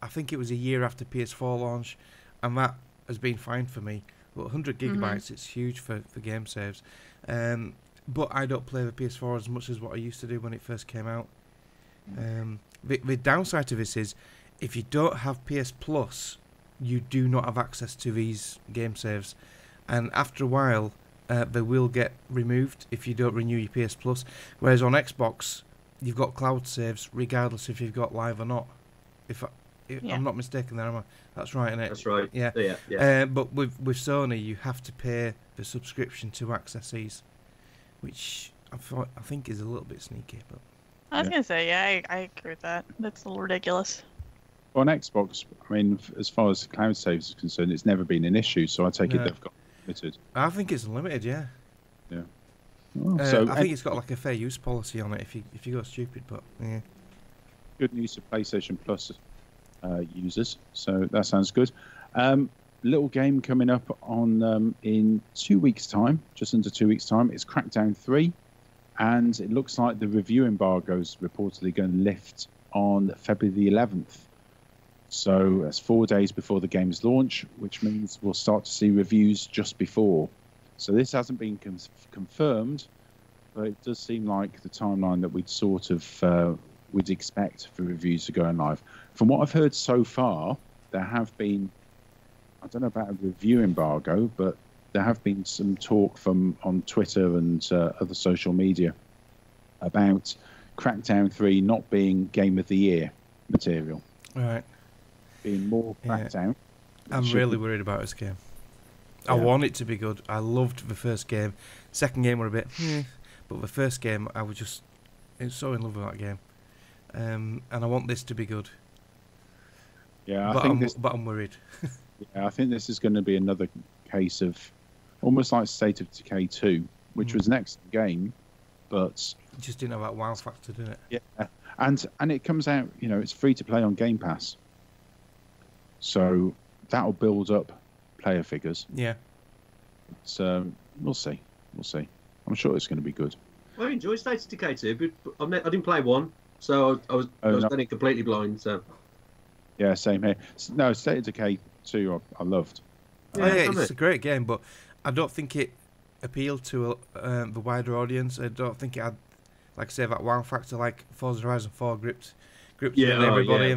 Speaker 2: I think it was a year after PS4 launch, and that has been fine for me. But 100 gigabytes, it's huge for game saves. but I don't play the PS4 as much as what I used to do when it first came out. The downside to this is, if you don't have PS Plus, you do not have access to these game saves, and after a while, they will get removed if you don't renew your PS Plus. Whereas on Xbox, you've got cloud saves regardless if you've got live or not. If I'm not mistaken there, am I? That's right, isn't it?
Speaker 9: That's right.
Speaker 2: Yeah. But with Sony, you have to pay the subscription to access these, which I think is a little bit sneaky. But
Speaker 1: I was gonna say, I agree with that. That's a little ridiculous.
Speaker 3: On Xbox, I mean, as far as cloud saves is concerned, it's never been an issue. So I take it they've got limited.
Speaker 2: I think it's unlimited, yeah.
Speaker 3: Yeah.
Speaker 2: So I think it's got like a fair use policy on it if you go stupid, but yeah.
Speaker 3: Good news for PlayStation Plus users, so that sounds good. Little game coming up on in 2 weeks' time, just under 2 weeks' time. It's Crackdown 3, and it looks like the review embargo is reportedly going to lift on February the 11th. So that's 4 days before the game's launch, which means we'll start to see reviews just before. So this hasn't been confirmed, but it does seem like the timeline that we'd sort of we'd expect for reviews to go live. From what I've heard so far, there have been, I don't know about a review embargo, but there have been some talk on Twitter and other social media about Crackdown 3 not being Game of the Year material.
Speaker 2: Right.
Speaker 3: Being more Crackdown.
Speaker 2: I'm really worried about this game. I want it to be good. I loved the first game. Second game were a bit, but the first game I was so in love with that game, and I want this to be good.
Speaker 3: Yeah,
Speaker 2: but I'm worried.
Speaker 3: Yeah, I think this is going to be another case of almost like State of Decay 2, which was an excellent game, but
Speaker 2: it just didn't have that wow factor, did it?
Speaker 3: Yeah, and it comes out, it's free to play on Game Pass, so that'll build up player figures.
Speaker 2: Yeah.
Speaker 3: So we'll see. I'm sure it's going to be good.
Speaker 9: I enjoyed State of Decay 2, but I didn't play 1, so I was then completely blind. So
Speaker 3: yeah, same here. No, State of Decay 2 I loved.
Speaker 2: Yeah, it's a great game, but I don't think it appealed to the wider audience. I don't think it had, like I say, that wow factor like Forza Horizon 4 gripped everybody.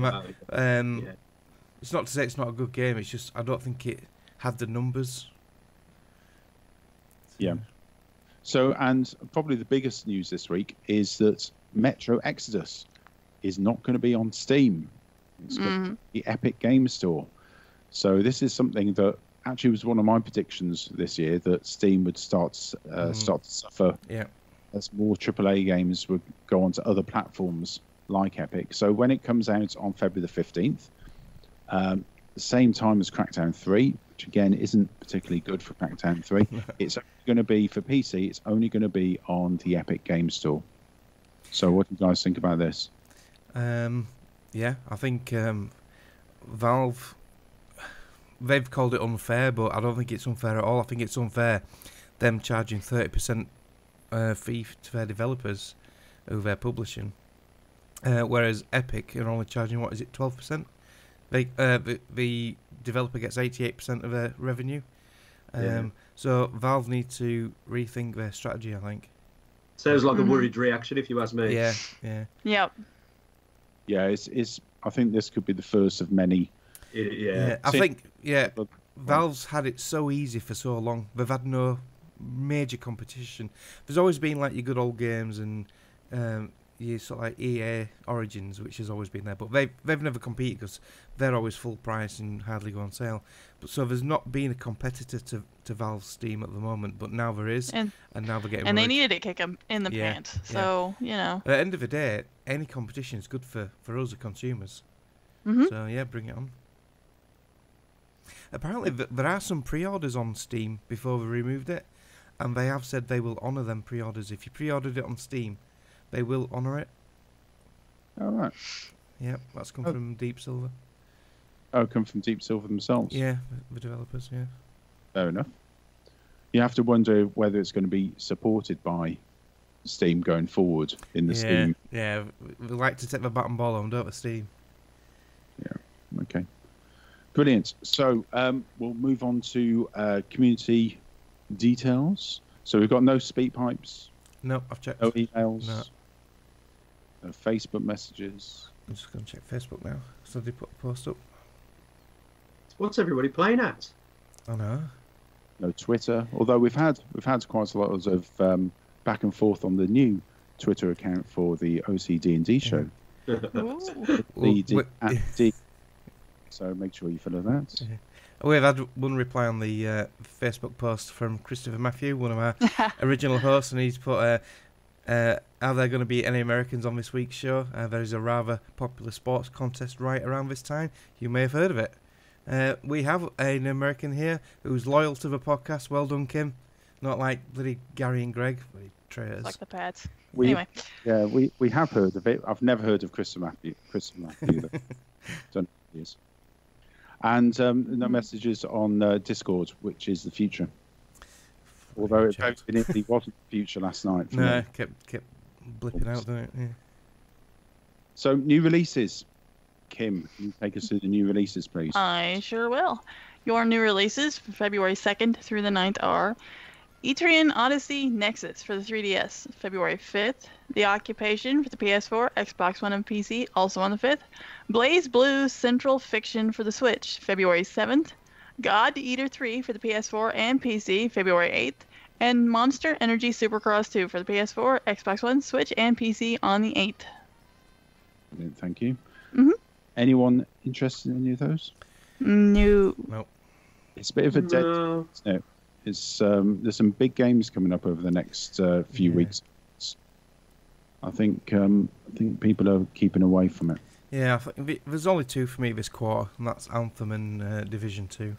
Speaker 2: It's not to say it's not a good game. It's just I don't think it had the numbers.
Speaker 3: Yeah. So, and probably the biggest news this week is that Metro Exodus is not going to be on Steam. It's going to be the Epic Game Store. So this is something that actually was one of my predictions this year, that Steam would start to suffer as more AAA games would go onto other platforms like Epic. So when it comes out on February the 15th, the same time as Crackdown 3, which again isn't particularly good for Crackdown 3, it's going to be for PC. It's only going to be on the Epic Game Store. So what do you guys think about this?
Speaker 2: Yeah, I think Valve, they've called it unfair, but I don't think it's unfair at all. I think it's unfair them charging 30% fee to their developers who they're publishing, whereas Epic are only charging, what is it, 12%? The developer gets 88% of their revenue. So Valve need to rethink their strategy, I think.
Speaker 9: Sounds like a worried reaction, if you ask me.
Speaker 2: Yeah.
Speaker 1: Yep.
Speaker 3: Yeah, it's. I think this could be the first of many.
Speaker 2: I think Valve's had it so easy for so long. They've had no major competition. There's always been like your good old games and your sort of like EA Origins, which has always been there, but they've never competed because they're always full price and hardly go on sale. But so there's not been a competitor to Valve's Steam at the moment, but now there is, and now they're getting.
Speaker 1: And they needed to kick them in the pants. So
Speaker 2: At the end of the day, any competition is good for us as consumers. So yeah, bring it on. Apparently, there are some pre-orders on Steam before they removed it, and they have said they will honour them pre-orders. If you pre-ordered it on Steam, they will honour it.
Speaker 3: All right.
Speaker 2: Yeah, that's come from Deep Silver.
Speaker 3: Oh, come from Deep Silver themselves?
Speaker 2: Yeah, the developers, yeah.
Speaker 3: Fair enough. You have to wonder whether it's going to be supported by Steam going forward in the Steam.
Speaker 2: Yeah, we like to take the bat and ball on, don't we, Steam?
Speaker 3: Yeah, okay. Brilliant. So we'll move on to community details. So we've got no speak pipes
Speaker 2: No, I've checked.
Speaker 3: No emails.
Speaker 2: No.
Speaker 3: No Facebook messages.
Speaker 2: I'm just going to check Facebook now. So they put a post up.
Speaker 9: What's everybody playing at?
Speaker 2: I know.
Speaker 3: No Twitter. Although we've had quite a lot of back and forth on the new Twitter account for the OCD&D show. D. So make sure you follow that.
Speaker 2: Yeah. We've had one reply on the Facebook post from Christopher Matthew, one of our original hosts, and he's put, are there going to be any Americans on this week's show? There is a rather popular sports contest right around this time. You may have heard of it. We have an American here who's loyal to the podcast. Well done, Kim. Not like bloody Gary and Greg, bloody traitors.
Speaker 1: Like the Pats.
Speaker 3: Anyway.
Speaker 1: Yeah,
Speaker 3: we have heard of it. I've never heard of Christopher Matthew. Don't know who he is. And no messages on Discord, which is the future. Although it definitely wasn't the future last night.
Speaker 2: No, kept blipping out, didn't it? Yeah.
Speaker 3: So, new releases. Kim, can you take us through the new releases, please?
Speaker 1: I sure will. Your new releases for February 2nd through the 9th are Etrian Odyssey Nexus for the 3DS, February 5th. The Occupation for the PS4, Xbox One, and PC, also on the 5th. Blaze Blue Central Fiction for the Switch, February 7th. God Eater 3 for the PS4 and PC, February 8th. And Monster Energy Supercross 2 for the PS4, Xbox One, Switch, and PC on the 8th.
Speaker 3: Brilliant, thank you.
Speaker 1: Mm-hmm.
Speaker 3: Anyone interested in any of those?
Speaker 1: No.
Speaker 2: Nope.
Speaker 3: It's a bit of a dead. No. It's there's some big games coming up over the next few weeks. I think people are keeping away from it.
Speaker 2: Yeah, I think there's only two for me this quarter, and that's Anthem and Division 2.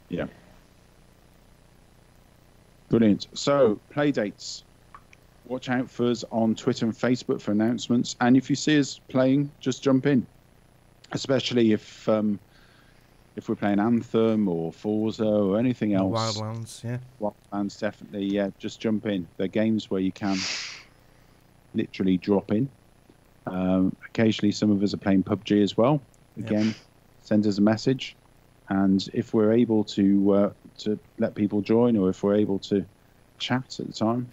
Speaker 3: Yeah. Brilliant. So, play dates. Watch out for us on Twitter and Facebook for announcements. And if you see us playing, just jump in. Especially if we're playing Anthem or Forza or anything else.
Speaker 2: Wildlands, yeah.
Speaker 3: Wildlands, definitely, yeah. Just jump in. They're games where you can literally drop in. Occasionally, some of us are playing PUBG as well. Again, send us a message. And if we're able to let people join, or if we're able to chat at the time.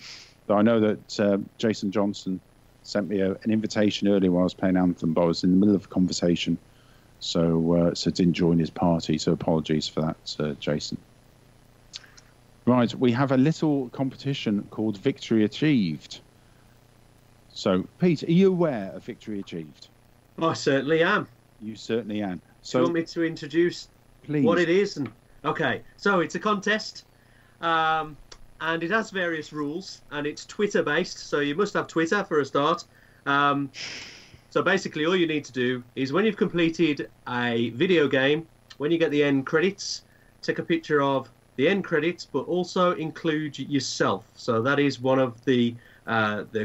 Speaker 3: Though I know that Jason Johnson sent me an invitation earlier while I was playing Anthem, but I was in the middle of a conversation, so didn't join his party. So apologies for that, Jason. Right, we have a little competition called Victory Achieved. So, Pete, are you aware of Victory Achieved?
Speaker 9: I certainly am.
Speaker 3: You certainly am. So,
Speaker 9: do you want me to introduce what it is? Okay, so it's a contest. And it has various rules, and it's Twitter-based, so you must have Twitter for a start. So basically, all you need to do is when you've completed a video game, when you get the end credits, take a picture of the end credits, but also include yourself. So that is one of the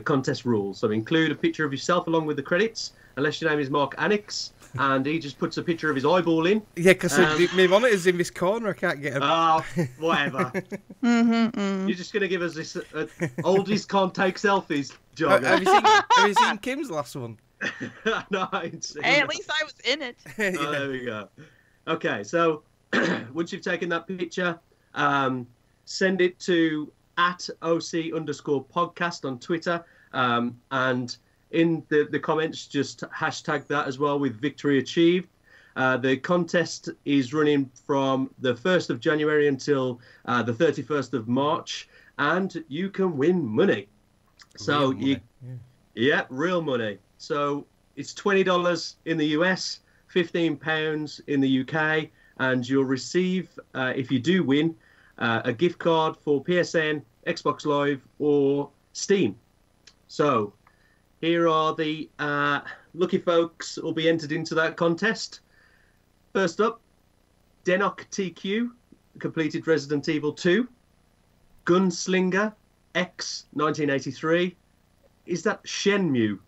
Speaker 9: contest rules. So include a picture of yourself along with the credits, unless your name is Mark Annex, and he just puts a picture of his eyeball in.
Speaker 2: Yeah, because my monitor's in this corner. I can't get him.
Speaker 9: Oh, whatever. You're just going to give us this oldies can't take selfies job.
Speaker 2: Have you seen Kim's last one?
Speaker 9: No, I ain't seen
Speaker 1: Hey, at least I was in it.
Speaker 9: Oh, there we go. Okay, so once you've taken that picture, send it to @OC_podcast on Twitter, and in the comments, just hashtag that as well with Victory Achieved. The contest is running from the 1st of January until the 31st of March, and you can win money. So real money. So it's $20 in the US, £15 in the UK, and you'll receive, if you do win, a gift card for PSN, Xbox Live, or Steam. So here are the lucky folks who will be entered into that contest. First up, Denok TQ, completed Resident Evil 2. Gunslinger X 1983. Is that Shenmue,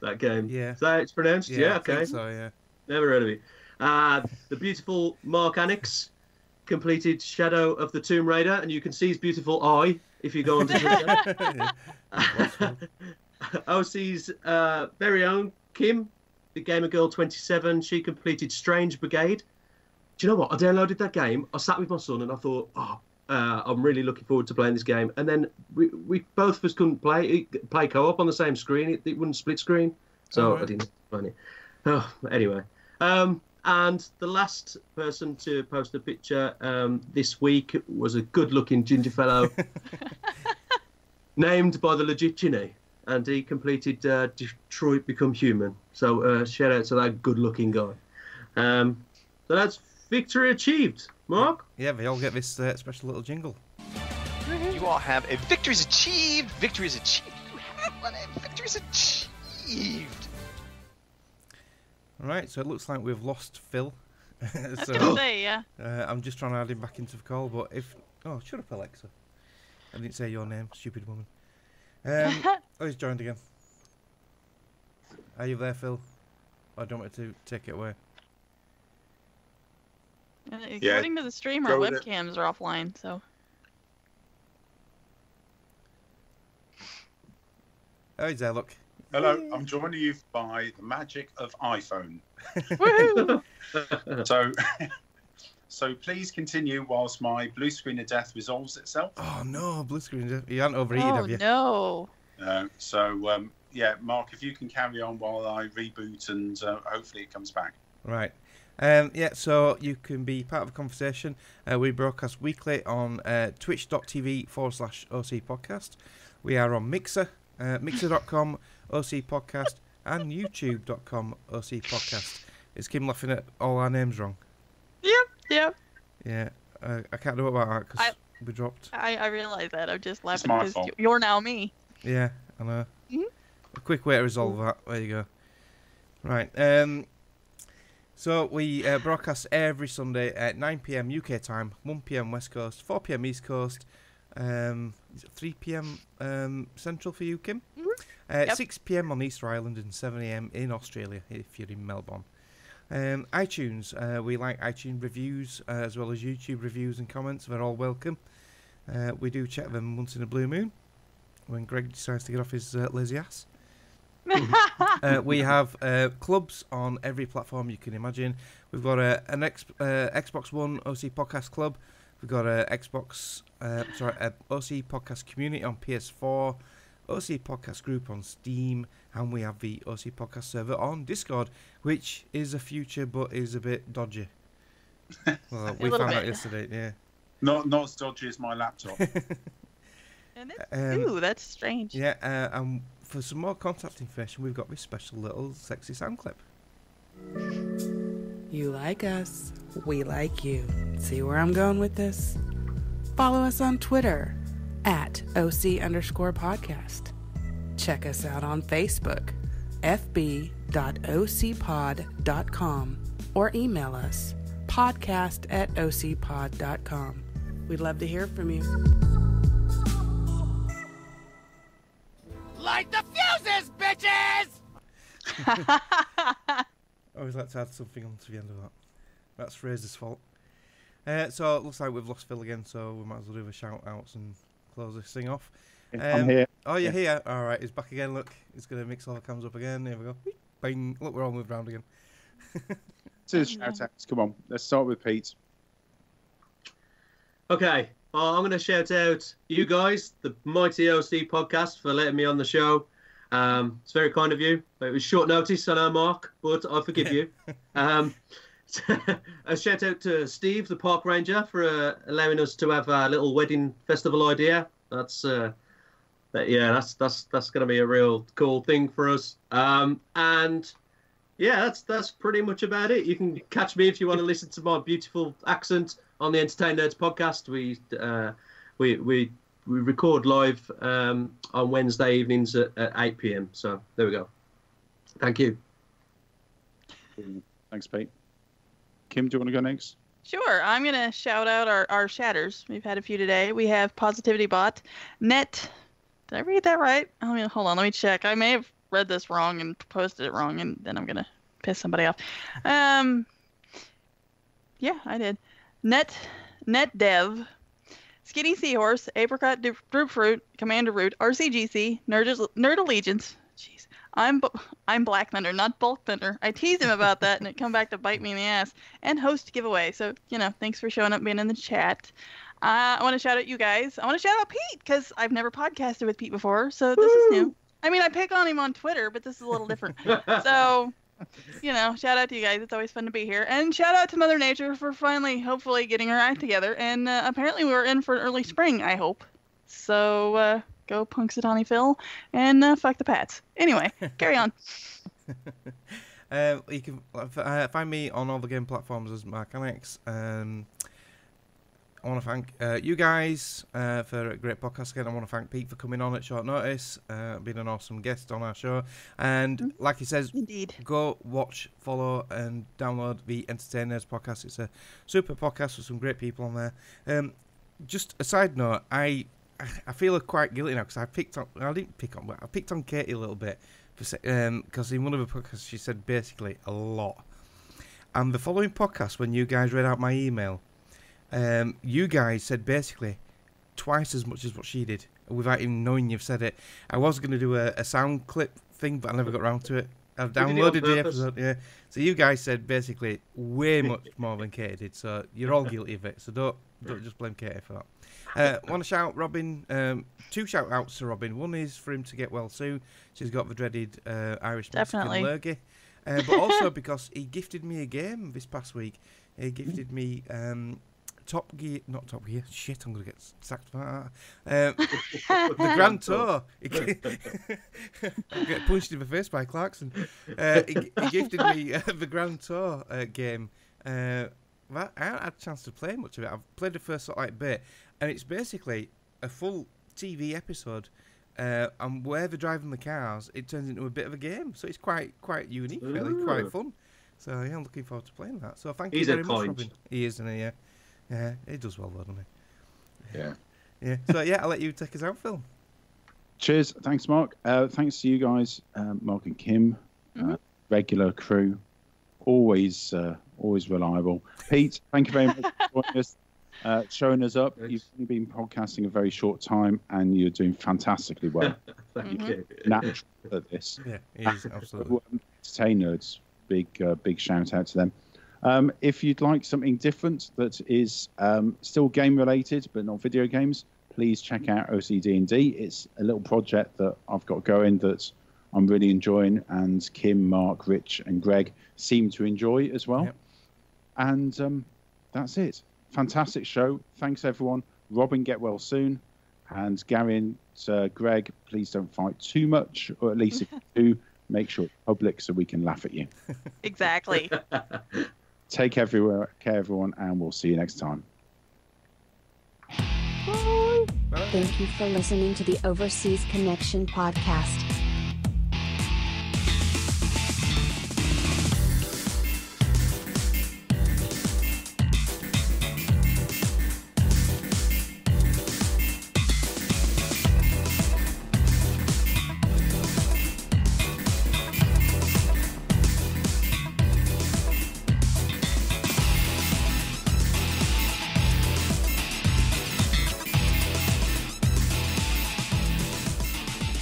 Speaker 9: that game?
Speaker 2: Yeah.
Speaker 9: Is that how it's pronounced? Yeah, okay.
Speaker 2: I think so, yeah.
Speaker 9: Never heard of it. The beautiful Mark Annex completed Shadow of the Tomb Raider, and you can see his beautiful eye if you go onto Twitter. OC's very own Kim, the Gamer Girl 27, she completed Strange Brigade. Do you know what? I downloaded that game. I sat with my son and I thought, oh, I'm really looking forward to playing this game. And then we both of us couldn't play co-op on the same screen. It wouldn't split screen, so I didn't find it. Oh, anyway. And the last person to post a picture this week was a good-looking ginger fellow named by the legit Chinny, and he completed Detroit Become Human. So shout out to that good-looking guy. So that's victory achieved. Mark?
Speaker 2: Yeah, they all get this special little jingle.
Speaker 13: You all have a victory's achieved. Victory's achieved. You have one. A victory's achieved.
Speaker 2: All right, so it looks like we've lost Phil.
Speaker 1: I was gonna say, yeah.
Speaker 2: I'm just trying to add him back into the call, but if... Oh, shut up, Alexa. I didn't say your name, stupid woman. Oh, he's joined again. Are you there, Phil? Or do you want me to take it away?
Speaker 1: According to the stream, our webcams are offline, so...
Speaker 2: Oh, he's there, look.
Speaker 14: Hello, I'm joining you by the magic of iPhone. So please continue whilst my blue screen of death resolves itself.
Speaker 2: Oh no, blue screen of death. You haven't overheated, have you?
Speaker 1: No.
Speaker 14: Yeah, Mark, if you can carry on while I reboot and hopefully it comes back.
Speaker 2: Right. Yeah, so you can be part of the conversation. We broadcast weekly on twitch.tv/OC Podcast. We are on Mixer, mixer.com, OC Podcast, and youtube.com, OC Podcast. Is Kim laughing at all our names wrong?
Speaker 1: Yep.
Speaker 2: Yeah, I can't do it about that because we dropped.
Speaker 1: I realize that. I'm just laughing
Speaker 14: my
Speaker 1: because
Speaker 14: fault.
Speaker 1: you're now me.
Speaker 2: Yeah, I know. A quick way to resolve that. There you go. Right. So we broadcast every Sunday at 9 PM UK time, 1 PM West Coast, 4 PM East Coast, 3 PM Central for you, Kim? 6 PM on Easter Island and 7 AM in Australia if you're in Melbourne. iTunes, we like iTunes reviews as well as YouTube reviews and comments. They're all welcome. We do check them once in a blue moon when Greg decides to get off his lazy ass. We have clubs on every platform you can imagine. We've got an Xbox One OC Podcast Club. We've got a OC Podcast Community on PS4, OC Podcast Group on Steam, and we have the OC Podcast server on Discord, which is a future but is a bit dodgy. Well, we found out yesterday, yeah.
Speaker 14: Not as dodgy as my laptop.
Speaker 1: Ooh, that's strange.
Speaker 2: Yeah, and for some more contact information, we've got this special little sexy sound clip.
Speaker 5: You like us, we like you. See where I'm going with this? Follow us on Twitter at OC_podcast. Check us out on Facebook, fb.ocpod.com, or email us, podcast@ocpod.com. We'd love to hear from you.
Speaker 13: Light the fuses, bitches!
Speaker 2: I always like to add something on to the end of that. That's Fraser's fault. So it looks like we've lost Phil again, so we might as well do the shout-outs and close this thing off.
Speaker 3: I'm here.
Speaker 2: Oh, you're here? All right, he's back again, look. He's going to mix all the cams up again. Here we go. Bang. Look, we're all moved around again.
Speaker 3: To the shout-outs. Come on, let's start with Pete.
Speaker 9: Okay, I'm going to shout out you guys, the Mighty OC Podcast, for letting me on the show. It's very kind of you. It was short notice, I know, Mark, but I forgive you. A shout out to Steve, the park ranger, for allowing us to have a little wedding festival idea. That's going to be a real cool thing for us. And yeah, that's pretty much about it. You can catch me if you want to listen to my beautiful accent on the Entertain Nerds podcast. We record live on Wednesday evenings at 8 PM. So there we go. Thank you.
Speaker 3: Thanks, Pete. Kim, do you want to go next?
Speaker 1: Sure. I'm going to shout out our shatters. We've had a few today. We have Positivity Bot, Net. Did I read that right? Hold on. Let me check. I may have read this wrong and posted it wrong, and then I'm going to piss somebody off. Yeah, I did. Net Dev, Skinny Seahorse, Apricot Droop Fruit, Commander Root, RCGC, Nerd Allegiance. Jeez. I'm Black Thunder, not Bulk Thunder. I teased him about that, and it come back to bite me in the ass. And Host Giveaway. So, thanks for showing up, being in the chat. I want to shout out you guys. I want to shout out Pete because I've never podcasted with Pete before, so this is new. I mean, I pick on him on Twitter, but this is a little different. So, shout out to you guys. It's always fun to be here. And shout out to Mother Nature for finally, hopefully, getting her act together. And apparently we're in for an early spring, I hope. So go Punxsutawney Phil and fuck the Pats. Anyway, carry on.
Speaker 2: You can find me on all the game platforms as Mark Annex. I want to thank you guys for a great podcast again. I want to thank Pete for coming on at short notice, being an awesome guest on our show. And like he says,
Speaker 1: indeed,
Speaker 2: go watch, follow, and download the Entertainers podcast. It's a super podcast with some great people on there. Just a side note, I feel quite guilty now because I picked on Katie a little bit because in one of the podcasts she said basically a lot. And the following podcast, when you guys read out my email, you guys said basically twice as much as what she did without even knowing you've said it. I was going to do a sound clip thing, but I never got around to it. I've downloaded the episode, yeah. So you guys said basically way much more than Katie did, so you're all guilty of it. So don't just blame Katie for that. Want to shout Robin, 2 shout outs to Robin. One is for him to get well soon. She's got the dreaded Irish Mexican lurgy. But also because he gifted me a game this past week. He gifted me not Top Gear. Shit, I'm going to get sacked for that. The Grand Tour. Get punched in the face by Clarkson. He gifted me the Grand Tour game. I haven't had a chance to play much of it. I've played the first bit, and it's basically a full TV episode. And where they're driving the cars, it turns into a bit of a game. So it's quite unique, really, quite fun. So yeah, I'm looking forward to playing that. So thank you very much, Robin. He is, isn't he? Yeah. Yeah, he does well, though, doesn't he?
Speaker 3: Yeah.
Speaker 2: Yeah. So, yeah, I'll let you take us out, Phil.
Speaker 3: Cheers. Thanks, Mark. Thanks to you guys, Mark and Kim, regular crew, always reliable. Pete, thank you very much for joining us, showing us up. You've only been podcasting a very short time, and you're doing fantastically well.
Speaker 9: Thank you.
Speaker 3: Natural at this.
Speaker 2: Yeah, he is, absolutely.
Speaker 3: Entertainers, big shout out to them. If you'd like something different that is still game related but not video games, please check out OCD&D. It's a little project that I've got going that I'm really enjoying, and Kim, Mark, Rich and Greg seem to enjoy as well. Yep. And that's it. Fantastic show. Thanks everyone. Robin, get well soon. And Gary and Greg, please don't fight too much, or at least if you do, make sure it's public so we can laugh at you.
Speaker 1: Exactly.
Speaker 3: Take care, everyone, and we'll see you next time.
Speaker 15: Thank you for listening to the Overseas Connection podcast.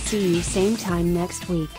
Speaker 15: See you same time next week.